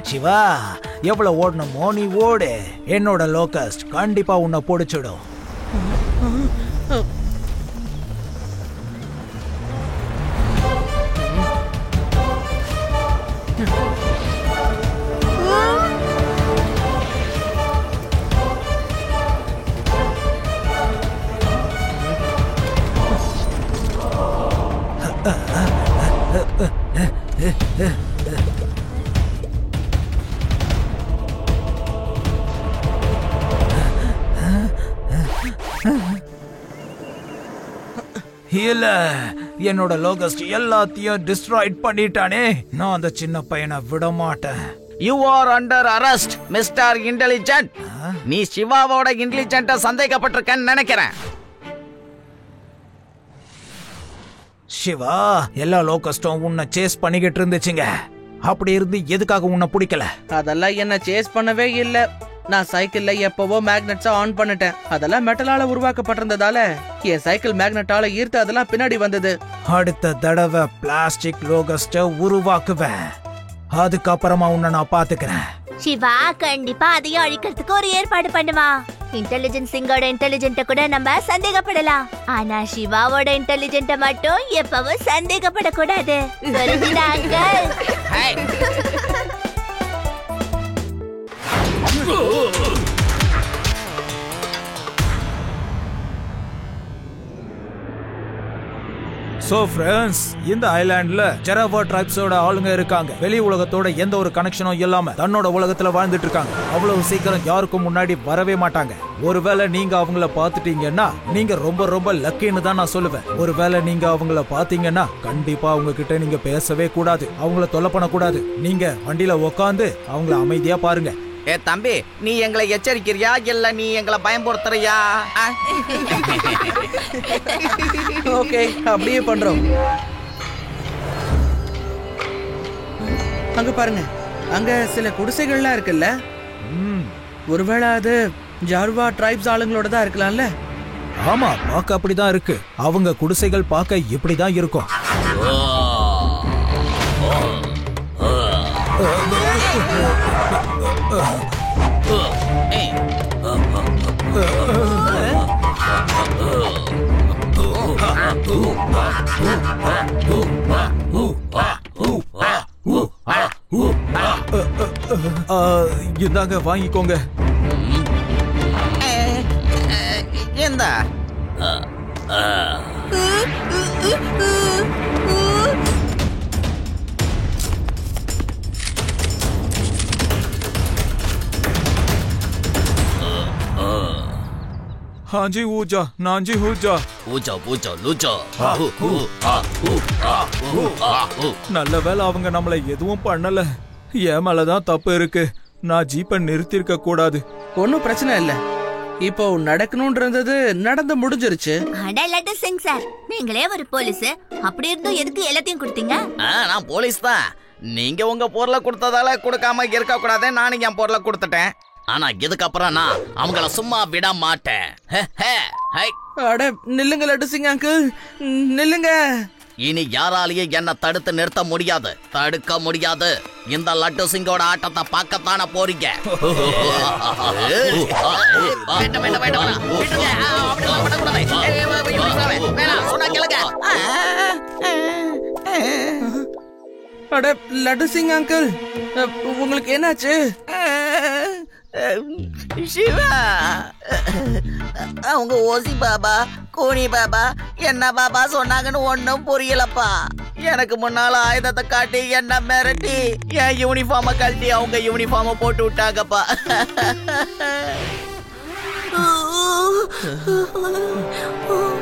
சிவா, எவ்வளவு ஓடணுமோ நீ ஓடு. என்னோட லோகஸ்ட் கண்டிப்பா உன்னை பொடிச்சிடும். இல்ல, என்னோட லோகஸ்ட் எல்லாத்தையும் டிஸ்ட்ராய்ட் பண்ணிட்டானே. நான் அந்த சின்ன பையனை விட மாட்டேன். You are under arrest mister intelligent. நீ சிவாவோட இன்டெலிஜென்ட்ட சந்தேகப்பட்டிருக்கேன்னு நினைக்கிறேன். சிவா, எல்லா லோகஸ்டும் உன்னை சேஸ் பண்ணிக்கிட்டு இருந்துச்சுங்க. அப்படி இருந்து எதுக்காக உன்னை பிடிக்கல? அதெல்லாம் என்ன சேஸ் பண்ணவே இல்ல. நான் சைக்கிள்ல எப்பவோ மேக்னெட்ஸ ஆன் பண்ணிட்டேன். அதெல்லாம் மெட்டலால உருவாக்கப்பட்டிருந்ததால என் சைக்கிள் மேக்னெட்டால ஈர்த்து அதெல்லாம் பின்னாடி வந்தது. அடுத்த தடவை பிளாஸ்டிக் லோகஸ்ட உருவாக்குவேன். அதுக்கப்புறமா உன்னை நான் பாத்துக்கிறேன். சிவா கண்டிப்பா அதையும் அழிக்கிறதுக்கு ஒரு ஏற்பாடு பண்ணுவா. இன்டெலிஜென்ட் சிங்கோட இன்டெலிஜென்ட்ட கூட நம்ம சந்தேகப்படலாம். ஆனா சிவாவோட இன்டெலிஜென்ட்ட மட்டும் எப்பவும் சந்தேகப்படக்கூடாது. புரிஞ்சுதாங்க? சோ ஃப்ரெண்ட்ஸ், இந்த ஐலாண்ட்ல ஜெராவா ட்ரைப்ஸோட ஆளுங்க இருக்காங்க. வெளி உலகத்தோட எந்த ஒரு கனெக்ஷனும் இல்லாம தன்னோட உலகத்துல வாழ்ந்துட்டு இருக்காங்க. அவ்வளவு சீக்கிரம் யாருக்கும் முன்னாடி வரவே மாட்டாங்க. ஒருவேளை நீங்க அவங்கள பாத்துட்டீங்கன்னா நீங்க ரொம்ப ரொம்ப லக்கின்னு தான் நான் சொல்லுவேன். ஒருவேளை நீங்க அவங்கள பாத்தீங்கன்னா கண்டிப்பா அவங்க கிட்ட நீங்க பேசவே கூடாது, அவங்கள தொல்லை பண்ண கூடாது. நீங்க வண்டியில உக்காந்து அவங்கள அமைதியா பாருங்க. ஏ தம்பி, நீ எங்களை எச்சரிக்கிறியா இல்ல நீ எங்களை பயம்படுத்துறியா? ஓகே, அப்படியே பண்றோம். அங்க பாருங்க, அங்க சில குடிசைகள்லாம் இருக்குல்ல. ஒருவேளை அது ஜார்வா ட்ரைப்ஸ் ஆளுங்களோட தான் இருக்கலாம்ல. ஆமா, பார்க்க அப்படிதான் இருக்கு. அவங்க குடிசைகள் பார்க்க இப்படிதான் இருக்கும். இந்தாங்க, வாங்கிக்கோங்க. எந்த हाँ जी ऊजा, नांजी ऊजा, பூஜா பூஜா லூஜா. நல்ல வேளை அவங்க நம்மள எதுவும் பண்ணல. என் மேலதான் தப்பு இருக்கு. நான் ஜீப்பை நிறுத்திருக்க கூடாது. ஒன்னும் பிரச்சனை இல்ல. இப்போ நடக்கணும்ன்றது நடந்து முடிஞ்சிருச்சு. அட லட்டு சிங் சார், நீங்களே ஒரு போலீஸ். அப்படி இருந்தும் எதுக்கு எல்லாத்தையும் கொடுத்தீங்க? நான் போலீஸ் தான். நீங்க உங்க பொருளை கொடுத்ததால கொடுக்காம இருக்க கூடாது. நானும் என் பொருளை கொடுத்துட்டேன். ஆனா இதுக்கப்புறம் நான் அவங்கள சும்மா விட மாட்டேன். அட நில்லுங்க லட்டு சிங் அங்கிள், நில்லுங்க. இனி யாராலையும் என்ன தடுத்து நிறுத்த முடியாது, தடுக்க முடியாது. இந்த லட்டு சிங்கோட ஆட்டத்தை பார்க்கத்தானே போறீங்க. அட லட்டு சிங் அங்கிள், உங்களுக்கு என்னாச்சு? சிவா, அவங்க ஓசி பாபா, கோனி பாபா, என்ன பாபா சொன்னாங்கன்னு ஒன்னும் புரியலப்பா. எனக்கு முன்னால ஆயுதத்தை காட்டி என்ன மிரட்டி என் யூனிஃபார்ம கழட்டி அவங்க யூனிஃபார்ம போட்டு விட்டாங்கப்பா.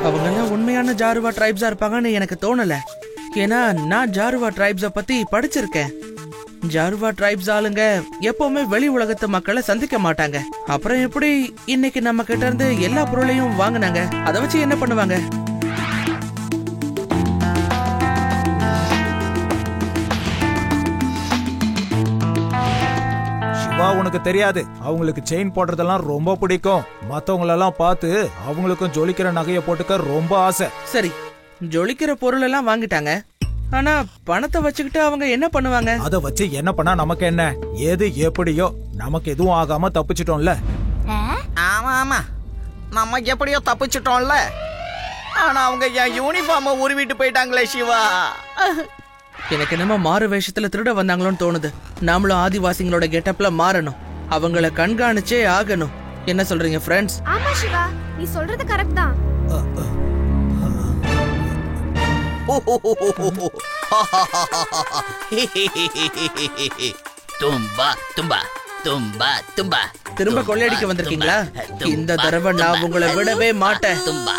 அவங்க எல்லாம் உண்மையான ஜாருவா ட்ரைப்ஸா இருப்பாங்கன்னு எனக்கு தோணல. ஏன்னா நான் ஜாருவா ட்ரைப்ஸ பத்தி படிச்சிருக்கேன். ஜாருவா ட்ரைப்ஸ் ஆளுங்க எப்பவுமே வெளி உலகத்து மக்களை சந்திக்க மாட்டாங்க. அப்புறம் எப்படி இன்னைக்கு நம்ம கிட்ட இருந்து எல்லா பொருளையும் வாங்கினாங்க? அதை வச்சு என்ன பண்ணுவாங்க? சிவா, உனக்கு தெரியாது, அவங்களுக்கு செயின் போடுறதெல்லாம் ரொம்ப பிடிக்கும். மத்தவங்களெல்லாம் பார்த்து அவங்களுக்கும் ஜொலிக்கிற நகையை போட்டுக்க ரொம்ப ஆசை. சரி, ஜொலிக்கிற பொருள் எல்லாம் வாங்கிட்டாங்க. ஆனா பணத்தை வச்சுக்கிட்டு அவங்க என்ன பண்ணுவாங்க? அத வச்சு என்ன பண்ணா நமக்கு என்ன? ஏது எப்படியோ நமக்கு எதுவும் ஆகாம தப்பிச்சிட்டோம்ல. ஆமா ஆமா, நம்ம எப்படியோ தப்பிச்சிட்டோம்ல. ஆனா அவங்க என் யூனிஃபார்ம உருவிட்டு போயிட்டாங்களே சிவா. எனக்கு என்னமோ மாறு வேஷத்துல திருட வந்தாங்களோன்னு தோணுது. நாமளும் ஆதிவாசிங்களோட கெட்டப்ல மாறணும். அவங்கள கண்காணிச்சே ஆகணும். என்ன சொல்றீங்க ஃப்ரெண்ட்ஸ்? ஆமா சிவா, நீ சொல்றது கரெக்ட் தான். தும்பா தும்பா தும்பா தும்பா. திரும்ப கொள்ளையடிக்க வந்திருக்கீங்களா? இந்த தடவை நான் உங்களை விடவே மாட்டேன். தும்பா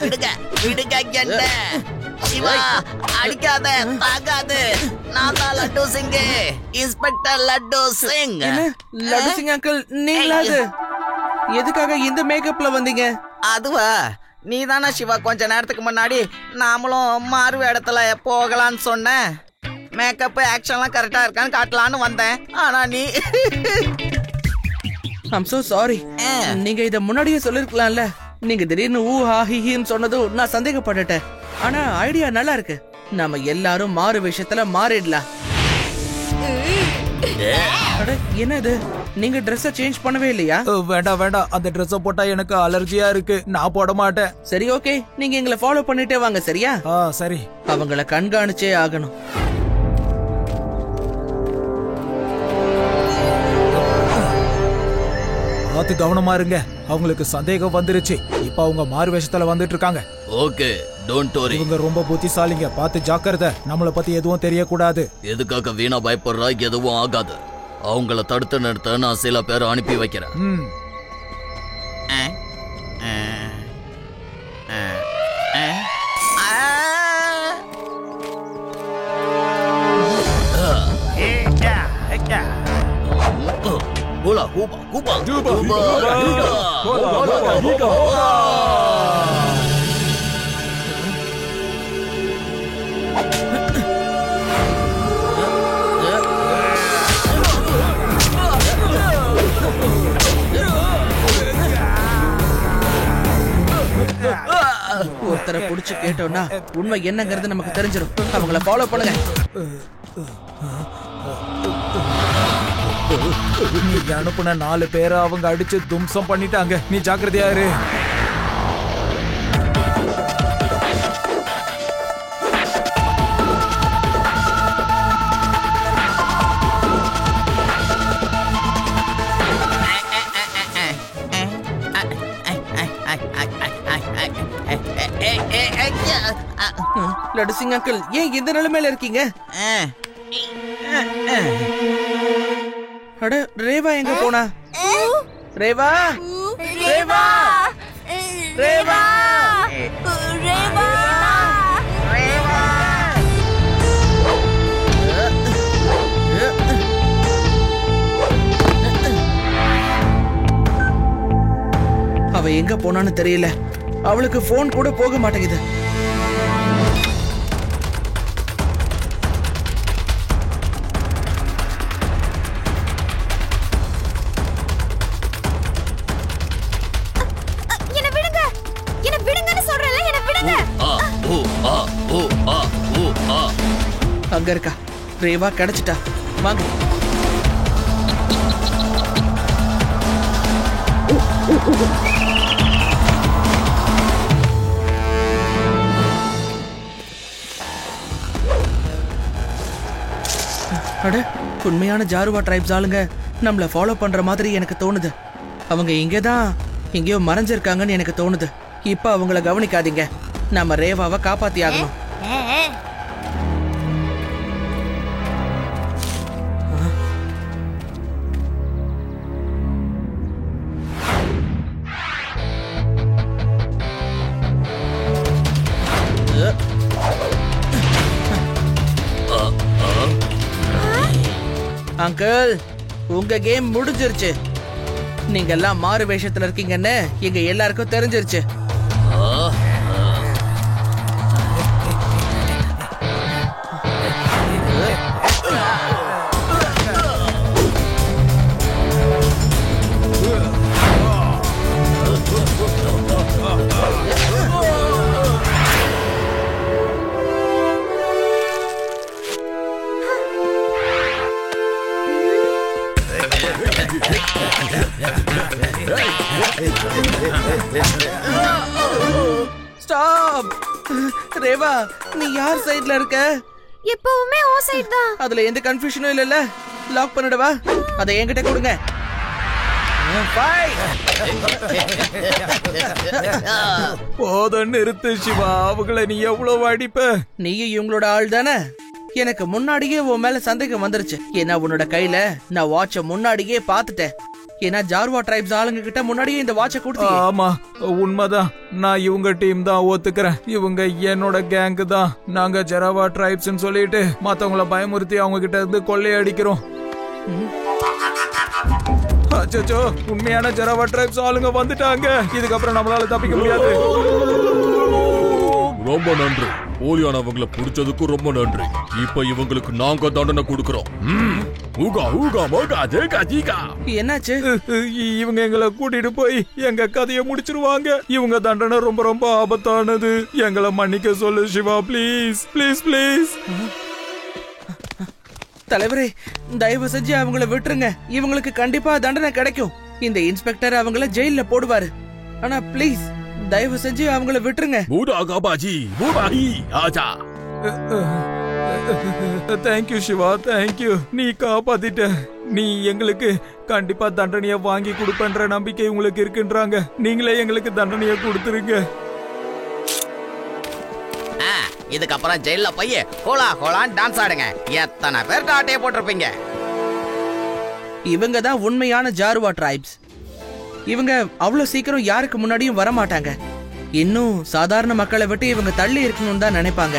விடுங்க விடுங்க என்ன சிவா, அடிக்காத தாகாது. நான் தான் லட்டு சிங், இன்ஸ்பெக்டர் லட்டு சிங். லட்டு சிங் அங்கிள், நீங்களாது எதுக்காக இந்த மேக்கப்ல வந்தீங்க? அதுவா, நீ தானே சிவா கொஞ்ச நேரத்துக்கு முன்னாடி நாமளும் மாறு இடத்துல போகலான்னு சொன்ன. மேக்கப் ஆக்ஷன்லாம் கரெக்டா இருக்கான்னு காட்டலான்னு வந்தேன். ஆனா நீ ஐம் சோ சாரி. நீங்க இத முன்னாடியே சொல்லிருக்கலாம்ல. நீங்க திடீர்னு ஊ ஹா ஹின்னு சொன்னதும் நான் சந்தேகப்பட்டுட்டேன். ஆனா ஐடியா நல்லா இருக்கு. நாம எல்லாரும் மாறு விஷயத்துல மாறிடலாம். என்ன இது, நீங்க ட்ரெஸ்ஸ சேஞ்ச் பண்ணவே இல்லையா? வேண்டாம் வேண்டாம், அந்த ட்ரெஸ் போட்டா எனக்கு அலர்ஜியா இருக்கு, நான் போட மாட்டேன். சரி ஓகே, நீங்க எங்களை ஃபாலோ பண்ணிட்டே வாங்க. சரியா? சரி. அவங்கள கண்காணிச்சே ஆகணும். பார்த்து கவனமா இருங்க. அவங்களுக்கு சந்தேகம் வந்துருச்சு. இப்ப அவங்க மாறு வேஷத்துல வந்துட்டு இருக்காங்க. Okay, don't worry. இவங்க ரொம்ப புத்திசாலிங்க, பார்த்து ஜாக்கிரதை. நம்மள பத்தி எதுவும் தெரியக்கூடாது. எதுக்காக வீணா பயப்படுறா? எதுவும் ஆகாது. அவங்கள தடுத்து நிறுத்த நான் சில பேரை அனுப்பி வைக்கிறேன். Hula hoopa hoopa hoopa hoopa. ஒருத்தரை புடிச்சு கேட்டோம்னா உண்மை என்னங்கிறது நமக்கு தெரிஞ்சிடும். அவங்கள ஃபாலோ பண்ணுங்க. நீ அனுப்புன 4 பேரை அவங்க அடிச்சு தும்சம் பண்ணிட்டாங்க. நீ ஜாக்கிரதையா இரு. லட்டு சிங் அங்கிள், ஏன் இந்த நிலைமையில இருக்கீங்க? அட, ரேவா எங்க போனா? ரேவா, ரேவா, ரேவா, ரேவா. அவ எங்க போனான்னு தெரியல. அவளுக்கு போன் கூட போக மாட்டேங்குது. அங்க இருக்கா ரேவா, கிடைச்சிட்டா. வாங்க. அட, உண்மையான ஜாருவா ட்ரைப்ஸ் ஆளுங்க நம்மள ஃபாலோ பண்ற மாதிரி எனக்கு தோணுது. அவங்க இங்கதான் எங்கேயோ மறைஞ்சிருக்காங்கன்னு எனக்கு தோணுது. இப்ப அவங்கள கவனிக்காதீங்க. நம்ம ரேவாவை காப்பாத்தி ஆகணும். அங்கிள், உங்க கேம் முடிஞ்சிருச்சு. நீங்க எல்லாம் மாறு வேஷத்துல இருக்கீங்கன்னு எங்க எல்லாருக்கும் தெரிஞ்சிருச்சு. ஸ்டாப். ரேவா, நீ யார் சைடுல இருக்க? எப்பவுமே ஓ சைடு தான். அதுல எந்த கன்ஃபியூஷனும் இல்லல. லாக் பண்ணிடவா? அதை என்கிட்ட கொடுங்க. போத நிறுத்து சிவா, அவங்கள நீ எவ்வளவு அடிப்ப? நீயும் இவங்களோட ஆள் தானே? எனக்கு முன்னாடியே உன் மேல சந்தேகம் வந்துருச்சு. ஏன்னா உன்னோட கையில நான் வாட்ச முன்னாடியே பாத்துட்டேன். ஏன்னா ஜார்வா ட்ரைப்ஸ் ஆளுங்க கிட்ட முன்னாடியே இந்த வாட்ச கொடுத்து. ஆமா, உண்மைதான். நான் இவங்க டீம் தான் ஒத்துக்கிறேன். இவங்க என்னோட கேங் தான். நாங்க ஜராவா ட்ரைப்ஸ் சொல்லிட்டு மத்தவங்கள பயமுறுத்தி அவங்க கிட்ட இருந்து கொள்ளையடிக்கிறோம். அச்சோ, உண்மையான ஜராவா ட்ரைப்ஸ் ஆளுங்க வந்துட்டாங்க. இதுக்கப்புறம் நம்மளால தப்பிக்க முடியாது. ரொம்ப நன்றி. போலியானவங்களை பிடிச்சதுக்கு ரொம்ப நன்றி. இப்ப இவங்களுக்கு நாங்க தண்டனை கொடுக்கறோம். என்னாச்சு? இவங்க எங்களை கூட்டிட்டு போய் எங்க கதையை முடிச்சிருவாங்க. இவங்க தண்டனை ரொம்ப ரொம்ப ஆபத்தானது. எங்களை மன்னிக்க சொல்லு சிவா, ப்ளீஸ் ப்ளீஸ் ப்ளீஸ். தலைவரே, தயவு செஞ்சு அவங்கள விட்டுருங்க. இவங்களுக்கு கண்டிப்பா தண்டனை கிடைக்கும். இந்த இன்ஸ்பெக்டர் அவங்கள ஜெயில போடுவாரு. ஆனா ப்ளீஸ் தயவு செஞ்சு அவங்கள விட்டுருங்க. Thank you Shiva, thank you. நீ காப்பாத்திட்ட. நீ எங்களுக்கு கண்டிப்பா தண்டனைய வாங்கி கொடுப்பன்ற நம்பிக்கை உங்களுக்கு இருக்குன்றாங்க. நீங்களே எங்களுக்கு தண்டனைய கொடுத்துருங்க. இதுக்கப்புறம் ஜெயில போய் ஹோலா ஹோலான்னு டான்ஸ் ஆடுங்க. எத்தனை பேர் டாட்டையே போட்டிருப்பீங்க. இவங்க தான் உண்மையான ஜார்வா ட்ரைப்ஸ். இவங்க அவ்வளவு சீக்கிரம் யாருக்கு முன்னாடியும் வர மாட்டாங்க. இன்னும் சாதாரண மக்களை விட்டு இவங்க தள்ளி இருக்கணும்னு தான் நினைப்பாங்க.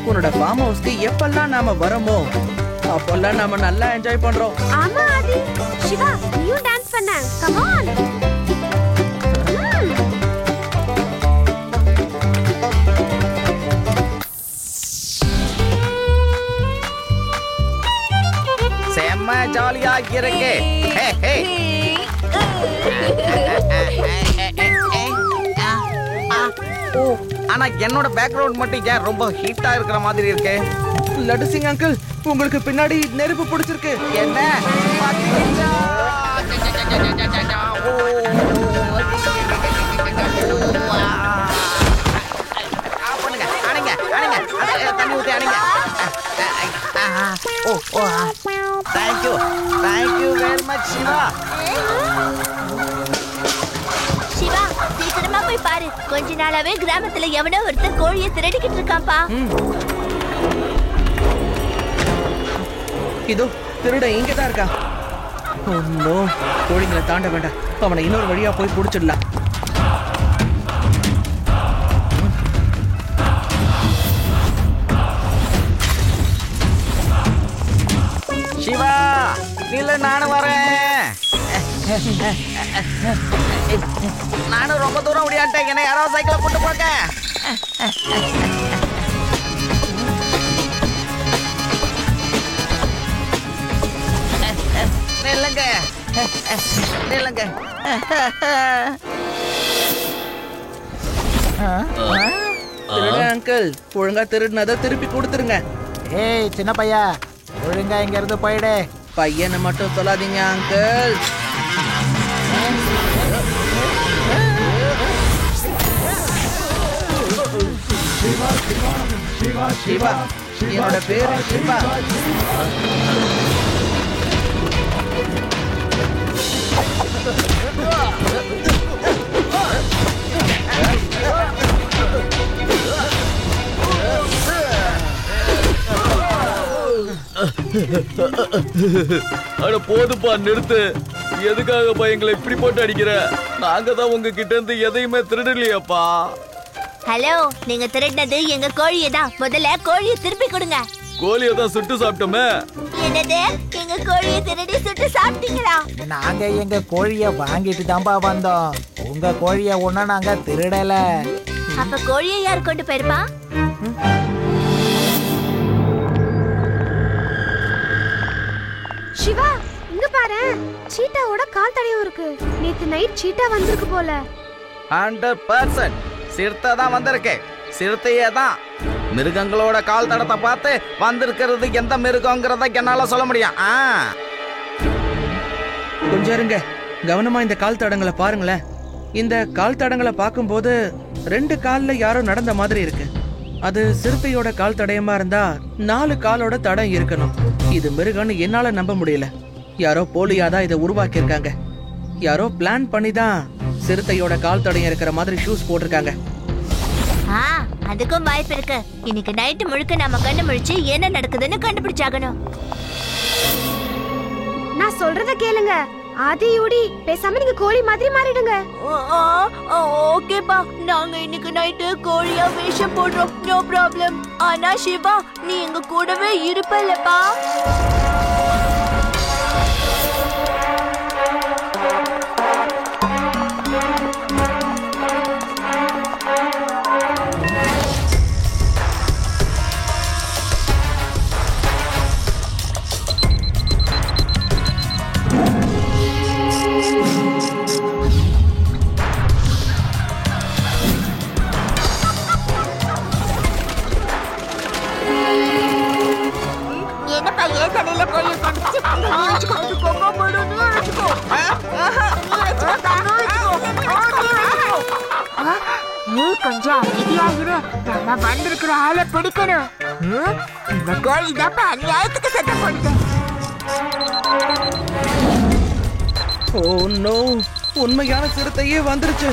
உன்னோட ஃபார்ம் ஹவுஸ்க்கு எப்பெல்லாம் நாம வரமோ அப்பெல்லாம் நாம நல்லா என்ஜாய் பண்றோம். ஆமா ஆதி. சிவா, நீயும் டான்ஸ் பண்ண. Come on. செம்ம ஜாலியா இருக்கு. ஹே ஹே. ஓ, ஆனா என்னோட பேக்ரவுண்ட் மட்டும் ஏன் ரொம்ப ஹீட்டா இருக்கிற மாதிரி இருக்கு? லட்டு சிங் அங்கிள், உங்களுக்கு பின்னாடி நெருப்பு பிடிச்சிருக்கு. என்ன? தண்ணி ஊத்தி அணிங்க. ஓ, thank you very much Siva. Siva, சீக்கிரமா போய் பாரு. கொஞ்ச நாளாவே கிராமத்துல எவனோ ஒருத்தர் கோழியை திருடிக்கிட்டு இருக்கான்பா. இதோ திருட இங்கதான் இருக்கா. ஒன்னும் கோழிங்களை தாண்ட வேண்டாம். அவனை இன்னொரு வழியா போய் புடிச்சிடலாம். சிவா, இல்ல நானும் வரேன். நானும் ரொம்ப தூரம் ஓடியாட்டேன். என்ன யாராவது சைக்கிளை போட்டு போங்க. நில்லுங்க நில்லுங்க. திருட அங்கிள், ஒழுங்கா திருடினதை திருப்பி கொடுத்துருங்க. ஏய் சின்ன பையா, ஒழுங்கா இங்க இருந்து போயிடு. பையனை மட்டும் சொல்லாதீங்க அங்கிள். சிவா, என்னோட பேரு சிவா. அட போதுப்பா, நிறுத்து. எதுக்காக எங்களை இப்படி போட்டு அடிக்கிற? நாங்க தான் உங்க கிட்ட இருந்து எதையுமே திருடலையாப்பா. ஹலோ, நீங்க திருடினது எங்க கோழியை தான். முதல்ல கோழியை திருப்பி கொடுங்க. கோழியை தான் சுட்டு சாப்பிட்டோமே. என்னது? எங்க கோழியை திருடி சுட்டு சாப்பிட்டீங்களா? நாங்க எங்க கோழிய வாங்கிட்டு தான்பா வந்தோம். உங்க கோழிய ஒண்ணு நாங்க திருடல. அப்ப கோழியை யார் கொண்டு போயிருப்பா? சிவா, இங்க பாரு. சீட்டாவோட கால் தடையும் இருக்கு. நேத்து நைட் சீட்டா வந்திருக்கு போல. 100% சிறுத்தை தான் வந்திருக்கு. சிறுத்தையே தான். மிருகங்களோட கால் தடத்தை பார்த்து வந்திருக்கிறது எந்த மிருகங்கிறத என்னால சொல்ல முடியும். கொஞ்சம் இருங்க, கவனமா இந்த கால் தடங்களை பாருங்களேன். இந்த கால் தடங்களை பார்க்கும்போது 2 கால்ல யாரோ நடந்த மாதிரி இருக்கு. அது சிறுத்தையோட கால் தடயமா இருந்தா 4 காலோட தடம் இருக்கணும். இது மிருகம்னு என்னால நம்ப முடியல. யாரோ போலியாதான் இதை உருவாக்கி இருக்காங்க. யாரோ பிளான் பண்ணி தான் சிறுத்தையோட கால் தடயம் இருக்கிற மாதிரி ஷூஸ் போட்டிருக்காங்க. அதுக்கும் வாய்ப்பு இருக்கு. இன்னைக்கு நைட்டு முழுக்க நாம கண்ணு முழிச்சு என்ன நடக்குதுன்னு கண்டுபிடிச்சாகணும். நான் சொல்றத கேளுங்க. ஆதி யூடி, பேசாம நீங்க கோழி மாதிரி மாறிடுங்க. ஓகேப்பா, நாங்க இன்னைக்கு நைட்டு கோழியா வேஷம் போடுறோம். No problem. ஆனா சிவா, நீ எங்க கூடவே இருப்பல்லப்பா. என்னப்பா ஏன் தலையில கோழி உட்காந்துச்சு? கொஞ்சம் அமைதியாகிரு. நம்ம வந்திருக்கிற ஆளை பிடிக்கணும். இந்த கோழி தான் அநியாயத்துக்கு சத்தம் போடுது. ஓ நோ, உண்மையான சிறுத்தையே வந்துருச்சு.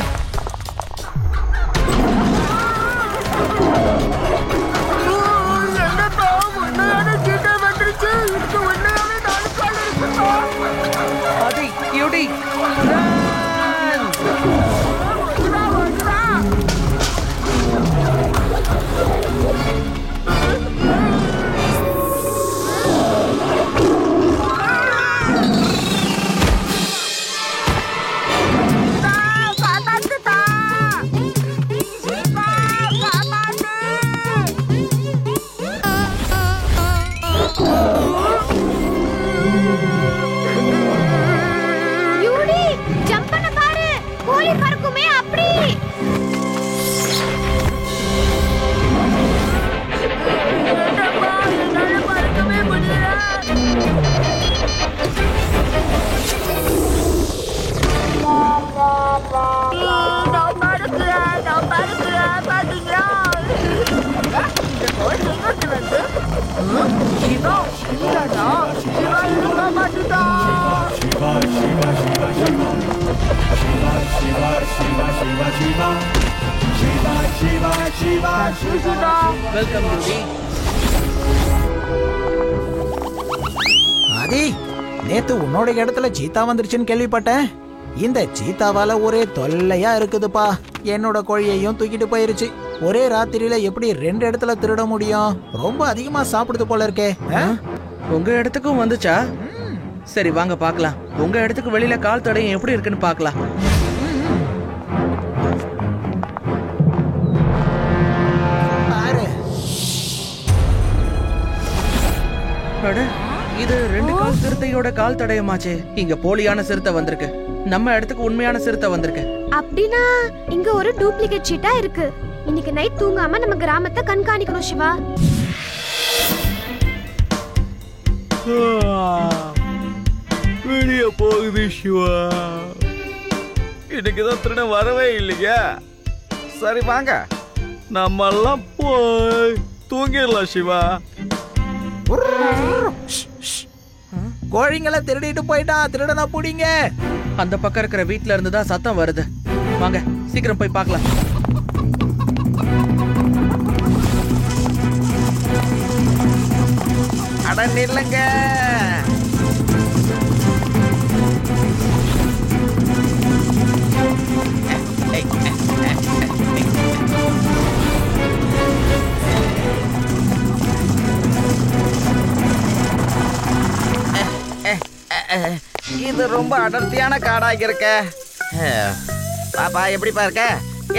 ஆதி யூடி, யூடி, ஜம்ப் பண்ண பாரு. கோழி பறக்குமே அப்படி. வெல்கம் யூடி. ஆதி, நேத்து உன்னோட இடத்துல சீத்தா வந்துருச்சுன்னு கேள்விப்பட்டேன். இந்த சீத்தாவால ஒரே தொல்லையா இருக்குதுப்பா. என்னோட கோழியையும் தூக்கிட்டு போயிருச்சு. ஒரே ராத்திரியில எப்படி 2 இடத்துல திருட முடியும்? ரொம்ப அதிகமா சாப்பிடுது போல இருக்கே. உங்க இடத்துக்கும் வந்துச்சா? சரி வாங்க பார்க்கலாம். உங்க இடத்துக்கு வெளியில கால் தடயம் எப்படி இருக்குன்னு பார்க்கலாம். அட, இது 2 கால் சிறுத்தையோட கால் தடயமாச்சே. இங்க போலியான சிறுத்தை வந்திருக்கு. நம்ம இடத்துக்கு உண்மையான சிறுத்தை வந்திருக்கு. அப்படின்னா இங்க ஒரு டூப்ளிகேட் சீட்டா இருக்கு. இன்னைக்கு நைட் தூங்காம நம்ம கிராமத்தை கண்காணிக்கணும் சிவா. வெளிய போகுது சிவா. இன்னைக்குதான் திருட வரவே இல்லையா? சரி வாங்க, நம்ம எல்லாம் போய் தூங்கிடலாம் சிவா. கோழிங்களை திருடிட்டு போயிட்டா. திருடனா புடிங்க. அந்த பக்கம் இருக்கிற வீட்ல இருந்து தான் சத்தம் வருது. வாங்க சீக்கிரம் போய் பார்க்கலாம். அட நில்லுங்க. இது ரொம்ப அடர்த்தியான காடாக இருக்க. பாப்பா எப்படிப்பா இருக்க?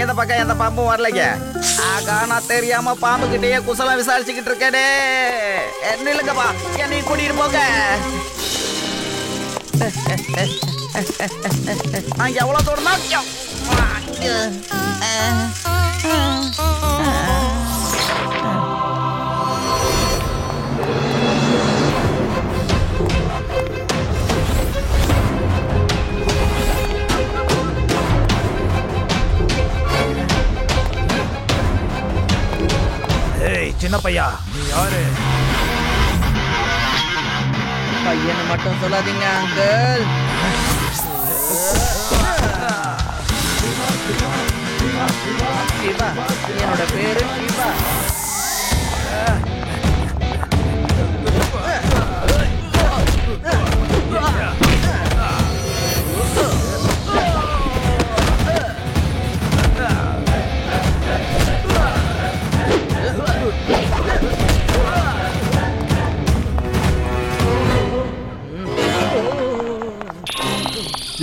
இந்த பக்கம் எந்த பாம்பும் வரலைங்க. ஆகா, நான் தெரியாம பாம்பு கிட்டேயே குசலம் விசாரிச்சுக்கிட்டு இருக்கேனே. நில்லுங்கப்பா, என்னையும் கூட்டிட்டு போங்க. எவ்வளவு தூரம் தான் சின்ன பையா நீ யாரு? பையனை மட்டும் சொல்லாதீங்க அங்கிள். சிவா, என்னோட பேரு சிவா.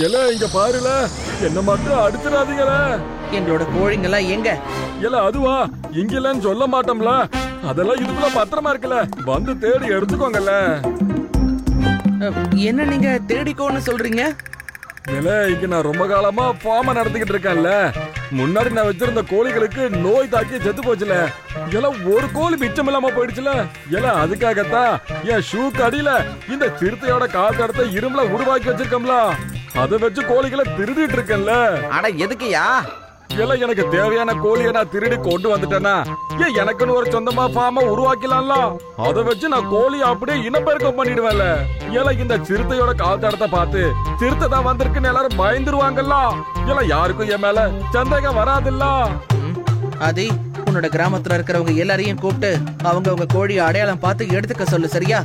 எல இங்க பாருல, என்ன மட்டும் அடிச்சிடாதீங்கள. எங்களோட கோழிங்கெல்லாம் எங்க? எல அதுவா, இங்கலன்னு சொல்ல மாட்டோம்ல. அதெல்லாம் இதுக்குள்ள பத்திரமா இருக்குல்ல, வந்து தேடி எடுத்துக்கோங்கல்ல. என்ன நீங்க தேடிக்கோன்னு சொல்றீங்க? எல இங்க நான் ரொம்ப காலமா ஃபார்ம நடத்திக்கிட்டு இருக்கேன்ல. முன்னாடி நான் வச்சிருந்த கோழிகளுக்கு நோய் தாக்கி செத்து போச்சுல. எல ஒரு கோழி மிச்சம் இல்லாம போயிடுச்சுல. எல அதுக்காகத்தான் என் ஷூக்கு அடியில இந்த சிறுத்தையோட கால் தடத்தை இரும்புல உருவாக்கி வச்சிருக்கோம்ல. அதை வச்சு கோழிகளை திருடிட்டு இருக்கேன்ல. அட எதுக்குயா? இல்ல எனக்கு தேவையான கோழியை நான் திருடி கொண்டு வந்துட்டேன்னா எனக்குன்னு ஒரு சொந்தமா ஃபார்ம உருவாக்கலாம்ல. அதை வச்சு நான் கோழி அப்படியே இனப்பெருக்கம் பண்ணிடுவேன்ல. ஏல இந்த சிறுத்தையோட கால் தடத்தை பார்த்து சிறுத்தை தான் வந்திருக்குன்னு எல்லாரும் பயந்துருவாங்கல்ல. இல்ல யாருக்கும் என் மேல சந்தேகம் வராதுல்ல. அது உன்னோட கிராமத்துல இருக்கிறவங்க எல்லாரையும் கூப்பிட்டு அவங்க உங்க கோழியை அடையாளம் பார்த்து எடுத்துக்க சொல்லு, சரியா?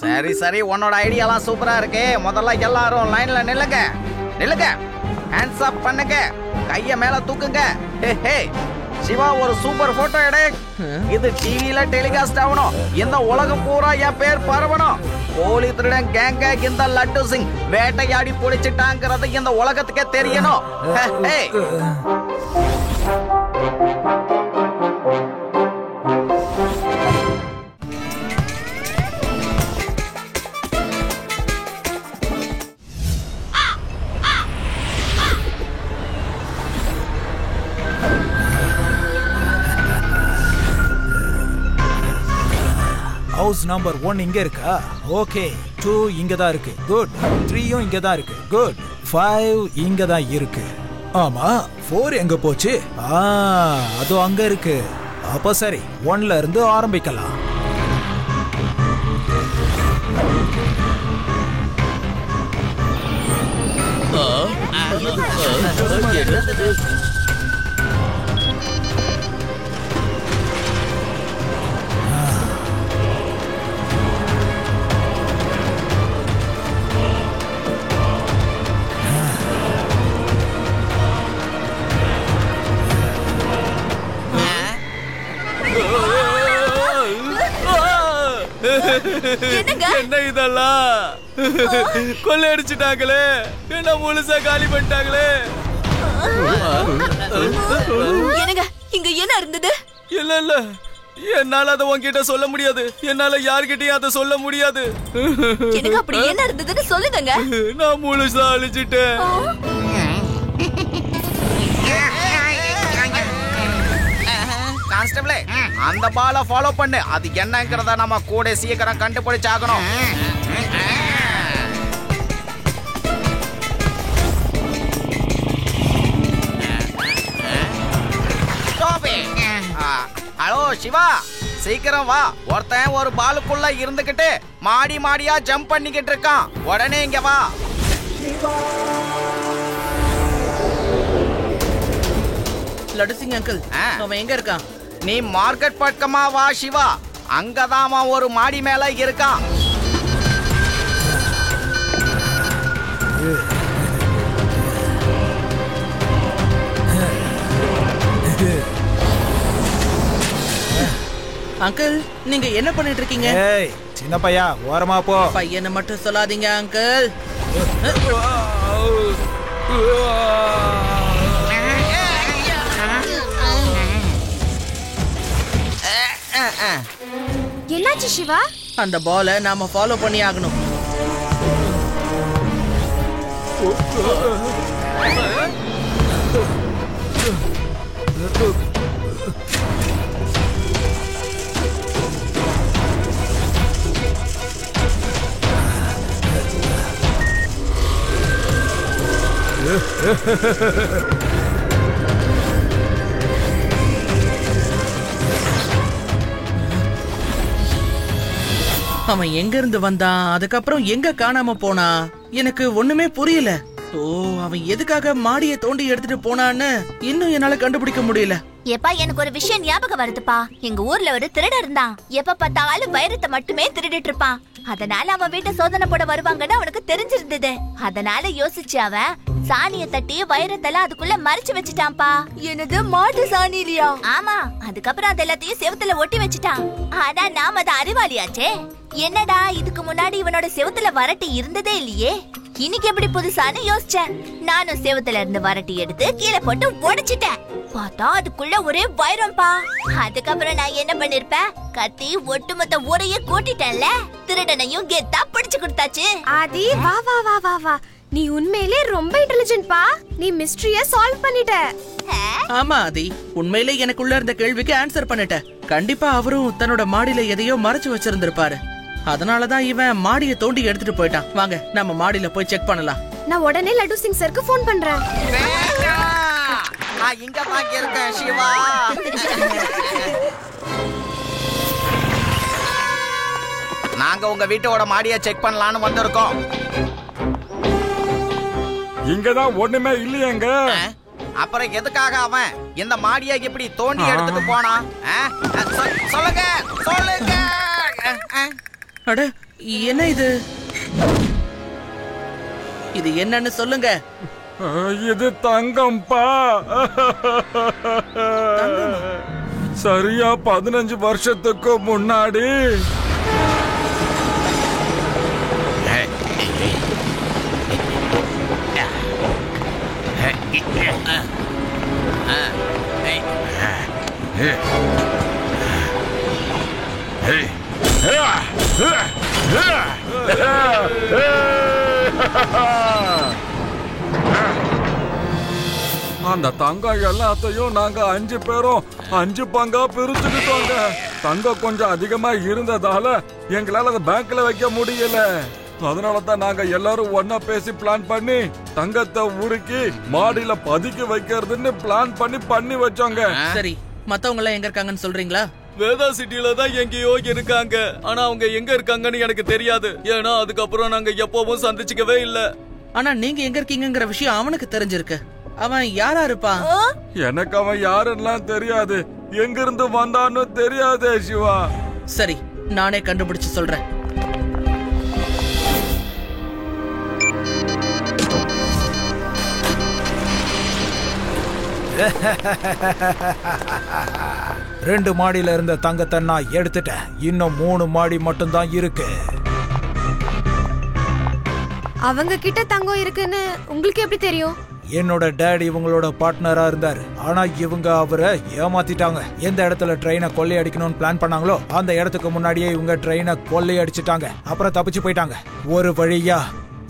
சரி சரி, உன்னோட ஐடியாலாம் சூப்பரா இருக்கு. முதல்ல எல்லாரும் லைன்ல நில்லுங்க. நில்லுங்க, ஹேண்ட்ஸ் அப் பண்ணுங்க, கைய மேல தூக்குங்க. ஹே சிவா, ஒரு சூப்பர் போட்டோ எடு. இது டிவில டெலிகாஸ்ட் ஆகணும். இந்த உலகம் பூரா என் பேர் பரவணும். கோழி திருடன் கேங்க இந்த லட்டு சிங் வேட்டையாடி பிடிச்சிட்டாங்கிறது இந்த உலகத்துக்கே தெரியணும். ஹவுஸ் நம்பர் 1 இங்க இருக்கா? ஓகே, 2 இங்க தான் இருக்கு. குட். 3யும் இங்க தான் இருக்கு. குட். 5 இங்க தான் இருக்கு. ஆமா, 4 எங்க போச்சு? அது அங்க இருக்கு. அப்ப சரி, 1ல இருந்து ஆரம்பிக்கலாம். என்ன இதெல்லாம்? கொள்ளையடிச்சிட்டாங்களே, என்ன முழுசா காலி பண்ணிட்டாங்களே. என்னங்க இங்க என்ன இருந்தது? இல்ல இல்ல, என்னால அதை உன்கிட்ட சொல்ல முடியாது. என்னால யார்கிட்டயும் அதை சொல்ல முடியாது. எனக்கு அப்படி என்ன இருந்ததுன்னு சொல்லுங்க. நான் முழுசா அழிச்சிட்டேன். கான்ஸ்டபிளே, அந்த பால ஃபாலோ பண்ணு. அது என்னங்கறத நம்ம கூட சீக்கிரம் கண்டுபிடிச்சாகணும். ஹலோ சிவா, சீக்கிரம் வா. ஒருத்தன் ஒரு பாலுக்குள்ள இருந்துகிட்டு மாடி மாடியா ஜம்ப் பண்ணிக்கிட்டு இருக்கான். உடனே இங்க வா. லட்டு சிங் அங்கிள், அவன் எங்க இருக்கான்? நீ மார்க்கெட் பக்கமா வா சிவா. அங்கதான் ஒரு மாடி மேல இருக்கான். அங்கிள், நீங்க என்ன பண்ணிட்டு இருக்கீங்க? ஏய் சின்ன பையா, ஓரமா போ. பையனை மட்டும் சொல்லாதீங்க அங்கிள். என்னாச்சு சிவா? அந்த பாலை நாம ஃபாலோ பண்ணி ஆகணும். அவன் எங்க இருந்து வந்தான், அதுக்கப்புறம் எங்க காணாம போனா, எனக்கு ஒண்ணுமே புரியல. ஓ, அவன் எதுக்காக மாடியை தோண்டி எடுத்துட்டு போனான்னு இன்னும் என்னால கண்டுபிடிக்க முடியல. எப்பா, எனக்கு ஒரு விஷயம் ஞாபகம் வருதுப்பா. எங்க ஊர்ல ஒரு திருடன் இருந்தான். எப்ப பார்த்தாலும் வைரத்தை மட்டுமே திருடிட்டு இருப்பான். அதனால அவன் வீட்டை சோதனை போட வருவாங்கன்னு அவனுக்கு தெரிஞ்சிருந்தது. அதனால யோசிச்சு அவன் சாணிய தட்டி வைரத்தெல்லாம் அதுக்குள்ள மறைச்சு வச்சுட்டான்ப்பா. என்னது, மாட்டு சாணிலியா? ஆமா, அதுக்கப்புறம் அது எல்லாத்தையும் செவுத்துல ஒட்டி வச்சுட்டான். ஆனா நாம அது அறிவாளியாச்சே. என்னடா, இதுக்கு முன்னாடி இவனோட செவுத்துல வரட்டி இருந்ததே இல்லையே, இன்னைக்கு எப்படி புதுசான்னு யோசிச்சேன். நானும் செவுத்துல இருந்து வரட்டி எடுத்து கீழே போட்டு உடைச்சிட்டேன். பார்த்தா அதுக்குள்ள ஒரே வைரம்பா. அதுக்கப்புறம் நான் என்ன பண்ணிருப்பேன், கத்தி ஒட்டுமொத்த ஊரையே கூட்டிட்டேன்ல. திருடனையும் கெத்தா பிடிச்சு கொடுத்தாச்சு. ஆதி, வா வா வா வா வா, நீ உண்மையிலே ரொம்ப இன்டெலிஜென்ட் பா. நீ மிஸ்டரிய சால்வ் பண்ணிட்ட. ஆமா ஆதி, உண்மையிலே எனக்குள்ள இருந்த கேள்விக்கு ஆன்சர் பண்ணிட்ட. கண்டிப்பா அவரும் தன்னோட மாடியில எதையோ மறைச்சு வச்சிருந்திருப்பாரு. அதனாலதான் இவன் மாடியை தோண்டி எடுத்துட்டு போயிட்டான். வாங்க நம்ம மாடியில போய் செக் பண்ணலாம். நான் உடனே லட்டு சிங் சருக்கு ஃபோன் பண்றேன். நான் இங்க பாக்கி இருக்கேன் சிவா. நாங்க உங்க வீட்டோட மாடியை செக் பண்ணலாம்னு வந்திருக்கோம். இங்கதான் ஒண்ணுமே இல்லையேங்க. அப்புறம் எதுக்காக அவன் இந்த மாடியை இப்படி தோண்டி எடுத்துட்டு போனான்? சொல்லுங்க சொல்லுங்க. அட, என்ன இது? இது என்னன்னு சொல்லுங்க. இது தங்கம்பா. சரியா 15 வருஷத்துக்கு முன்னாடி அந்த தங்கம் எல்லாத்தையும் நாங்க 5 பேரும் 5 பங்கா பிரிச்சுக்கிட்டோங்க. தங்கம் கொஞ்சம் அதிகமா இருந்ததால எங்களால அதை பேங்க்ல வைக்க முடியல. அதனாலதான் நாங்க எல்லாரும் ஒன்னா பேசி பிளான் பண்ணி தங்கத்தை உருக்கி மாடியில பதுக்கி வைக்கிறதுன்னு பிளான் பண்ணி வச்சோங்க. சரி, மத்தவங்க எல்லாம் எங்க இருக்காங்கன்னு சொல்றீங்களா? வேதா சிட்டில தான் எங்கேயோ இருக்காங்க. ஆனா அவங்க எங்க இருக்காங்கன்னு எனக்கு தெரியாது. ஏன்னா அதுக்கப்புறம் நாங்க எப்பவும் சந்திச்சுக்கவே இல்ல. ஆனா நீங்க எங்க இருக்கீங்கங்கிற விஷயம் அவனுக்கு தெரிஞ்சிருக்கு. அவன் யாரா இருப்பான்? எனக்கு அவன் யாருன்னெல்லாம் தெரியாது, எங்க இருந்து வந்தான்னு தெரியாது சிவா. சரி, நானே கண்டுபிடிச்சு சொல்றேன். ரெண்டு மாடியில இருந்த தங்கத்தை நான் எடுத்துட்டேன். இன்னும் 3 மாடி மட்டும் தான் இருக்கு. அவங்க கிட்ட தங்கம் இருக்குன்னு உங்களுக்கு எப்படி தெரியும்? என்னோட டேடி இவங்களோட பார்ட்னரா இருந்தாரு. ஆனா இவங்க அவரை ஏமாத்திட்டாங்க. எந்த இடத்துல ட்ரெயினை கொள்ளையடிக்கணும்னு பிளான் பண்ணாங்களோ அந்த இடத்துக்கு முன்னாடியே இவங்க ட்ரெயினை கொள்ளையடிச்சிட்டாங்க. அப்புறம் தப்பிச்சு போயிட்டாங்க. ஒரு வழியா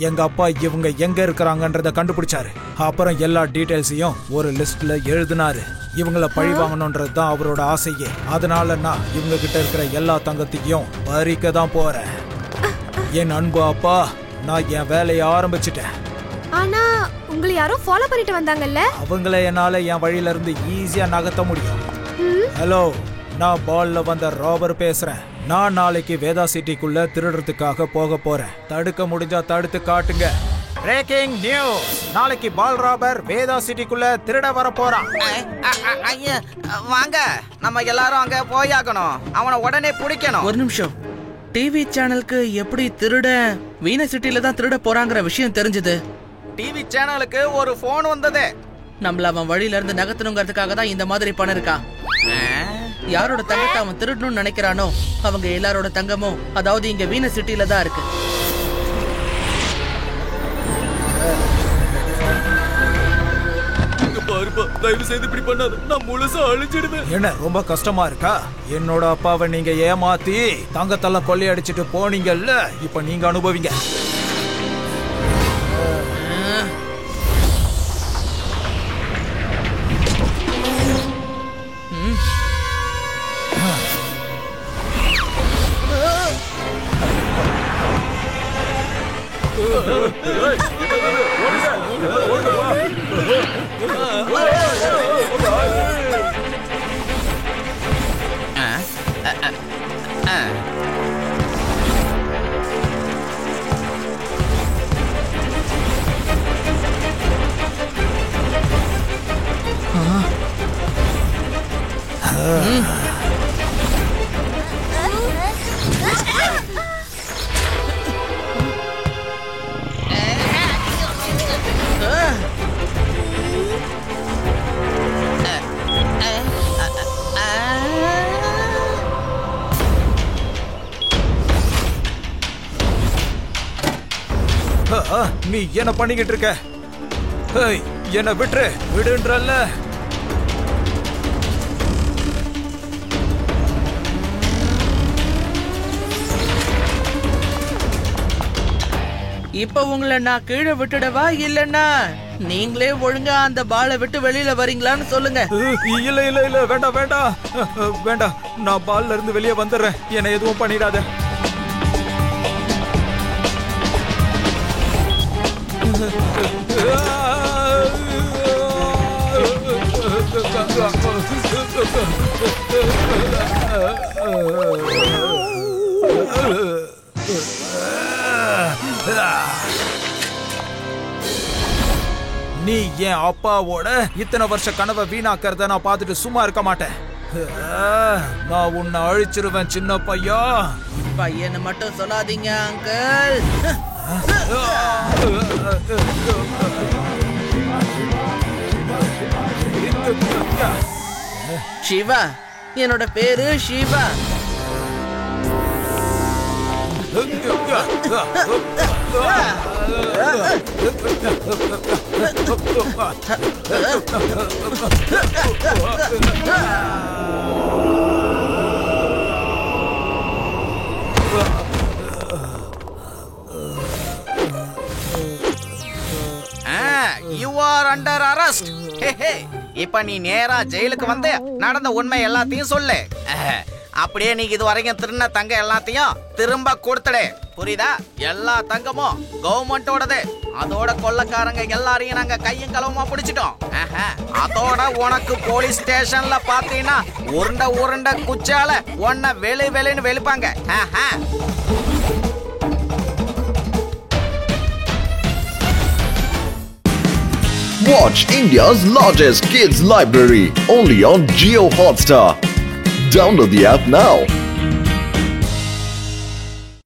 எங்க அப்பா இவங்க எங்க இருக்கிறாங்கன்றத கண்டுபிடிச்சாரு. அப்புறம் எல்லா டீடைல்ஸையும் ஒரு லிஸ்ட்ல எழுதினாரு. இவங்கள பழி வாங்கணும்ன்றது தான் அவரோட ஆசையே. அதனால நான் இவங்க கிட்ட இருக்கிற எல்லா தங்கத்தையும் பறிக்க தான் போறேன். என் அன்பு அப்பா, நான் என் வேலையை ஆரம்பிச்சிட்டேன். ஆனா உங்களை யாரோ ஃபாலோ பண்ணிட்டு வந்தாங்கல்ல? அவங்கள என்னால என் வழியில இருந்து ஈஸியா நகர்த்த முடியும். ஹலோ, நான் பால்ல வந்த ராபர் பேசுறேன். நான் நாளைக்கு வேதா சிட்டிக்குள்ள திருடுறதுக்காக போக போறேன். தடுக்க முடிஞ்சா தடுத்து காட்டுங்க. பிரேக்கிங் நியூஸ், நாளைக்கு பால் ராபர் வேதா சிட்டிக்குள்ள திருட வர போறான். ஐயா வாங்க, நம்ம எல்லாரும் அங்க போயாகணும். அவனை உடனே பிடிக்கணும். ஒரு நிமிஷம், டிவி சேனலுக்கு எப்படி திருட வீண சிட்டில தான் திருட போறாங்கிற விஷயம் தெரிஞ்சது? டிவி சேனலுக்கு ஒரு போன் வந்தது. நம்மள அவன் வழியில இருந்து நகர்த்தணுங்கிறதுக்காக தான் இந்த மாதிரி பண்ணிருக்கான். யாரோட தங்கத்தை அவன் திருடணும்னு நினைக்கிறானோ அவங்க எல்லாரோட தங்கமும் அதாவது இங்க வீண சிட்டில தான் இருக்கு. தயவு செய்து இப்படி பண்ணாத, நான் முழுசா அழிஞ்சிடுவேன். என்ன ரொம்ப கஷ்டமா இருக்கா? என்னோட அப்பாவை நீங்க ஏமாத்தி தங்கத்தெல்லாம் கொள்ளையடிச்சிட்டு போனீங்கல்ல, இப்ப நீங்க அனுபவிங்க. நீ என்ன பண்ணிக்கிட்டு இருக்க? என்ன விட்டுரு, விடுன்றல்ல. இப்ப உங்களை நான் கீழே விட்டுடவா இல்லன்னா நீங்களே ஒழுங்கா அந்த பாலை விட்டு வெளியில வரீங்களான்னு சொல்லுங்க. இல்ல இல்ல இல்ல, வேண்டாம் வேண்டாம் வேண்டாம், நான் பால்ல இருந்து வெளியே வந்துடுறேன். என்ன எதுவும் பண்ணிடாத. நீ என் அப்பாவோட இத்தனை வருஷ கனவை வீணாக்கிறத நான் பார்த்துட்டு சும்மா இருக்க மாட்டேன். நான் உன்னை அழிச்சிருவேன் சின்ன பையா. பையனை மட்டும் சொல்லாதீங்க அங்கிள். சிவா, என்னோட பேரு Siva. You are under arrest. இப்ப நீ நேரா ஜெயிலுக்கு வந்து நடந்த உண்மை எல்லாத்தையும் சொல்லு. அப்படியே நீ இது வரைக்கும் திருண்ண தங்க எல்லாத்தையும் திரும்ப கொடுத்துடு. புரியுதா? எல்லா தங்கமும் கவர்மெண்டோடது. அதோட கொள்ளக்காரங்க எல்லாரையும் நாங்க கையும் களவுமா பிடிச்சிட்டோம். அதோட உனக்கு போலீஸ் ஸ்டேஷன்ல பாத்தீங்கன்னா உருண்ட உருண்ட குச்சால உன்னை வெளின்னு வெளிப்பாங்க. Watch India's largest kids library only on Jio Hotstar. Download the app now.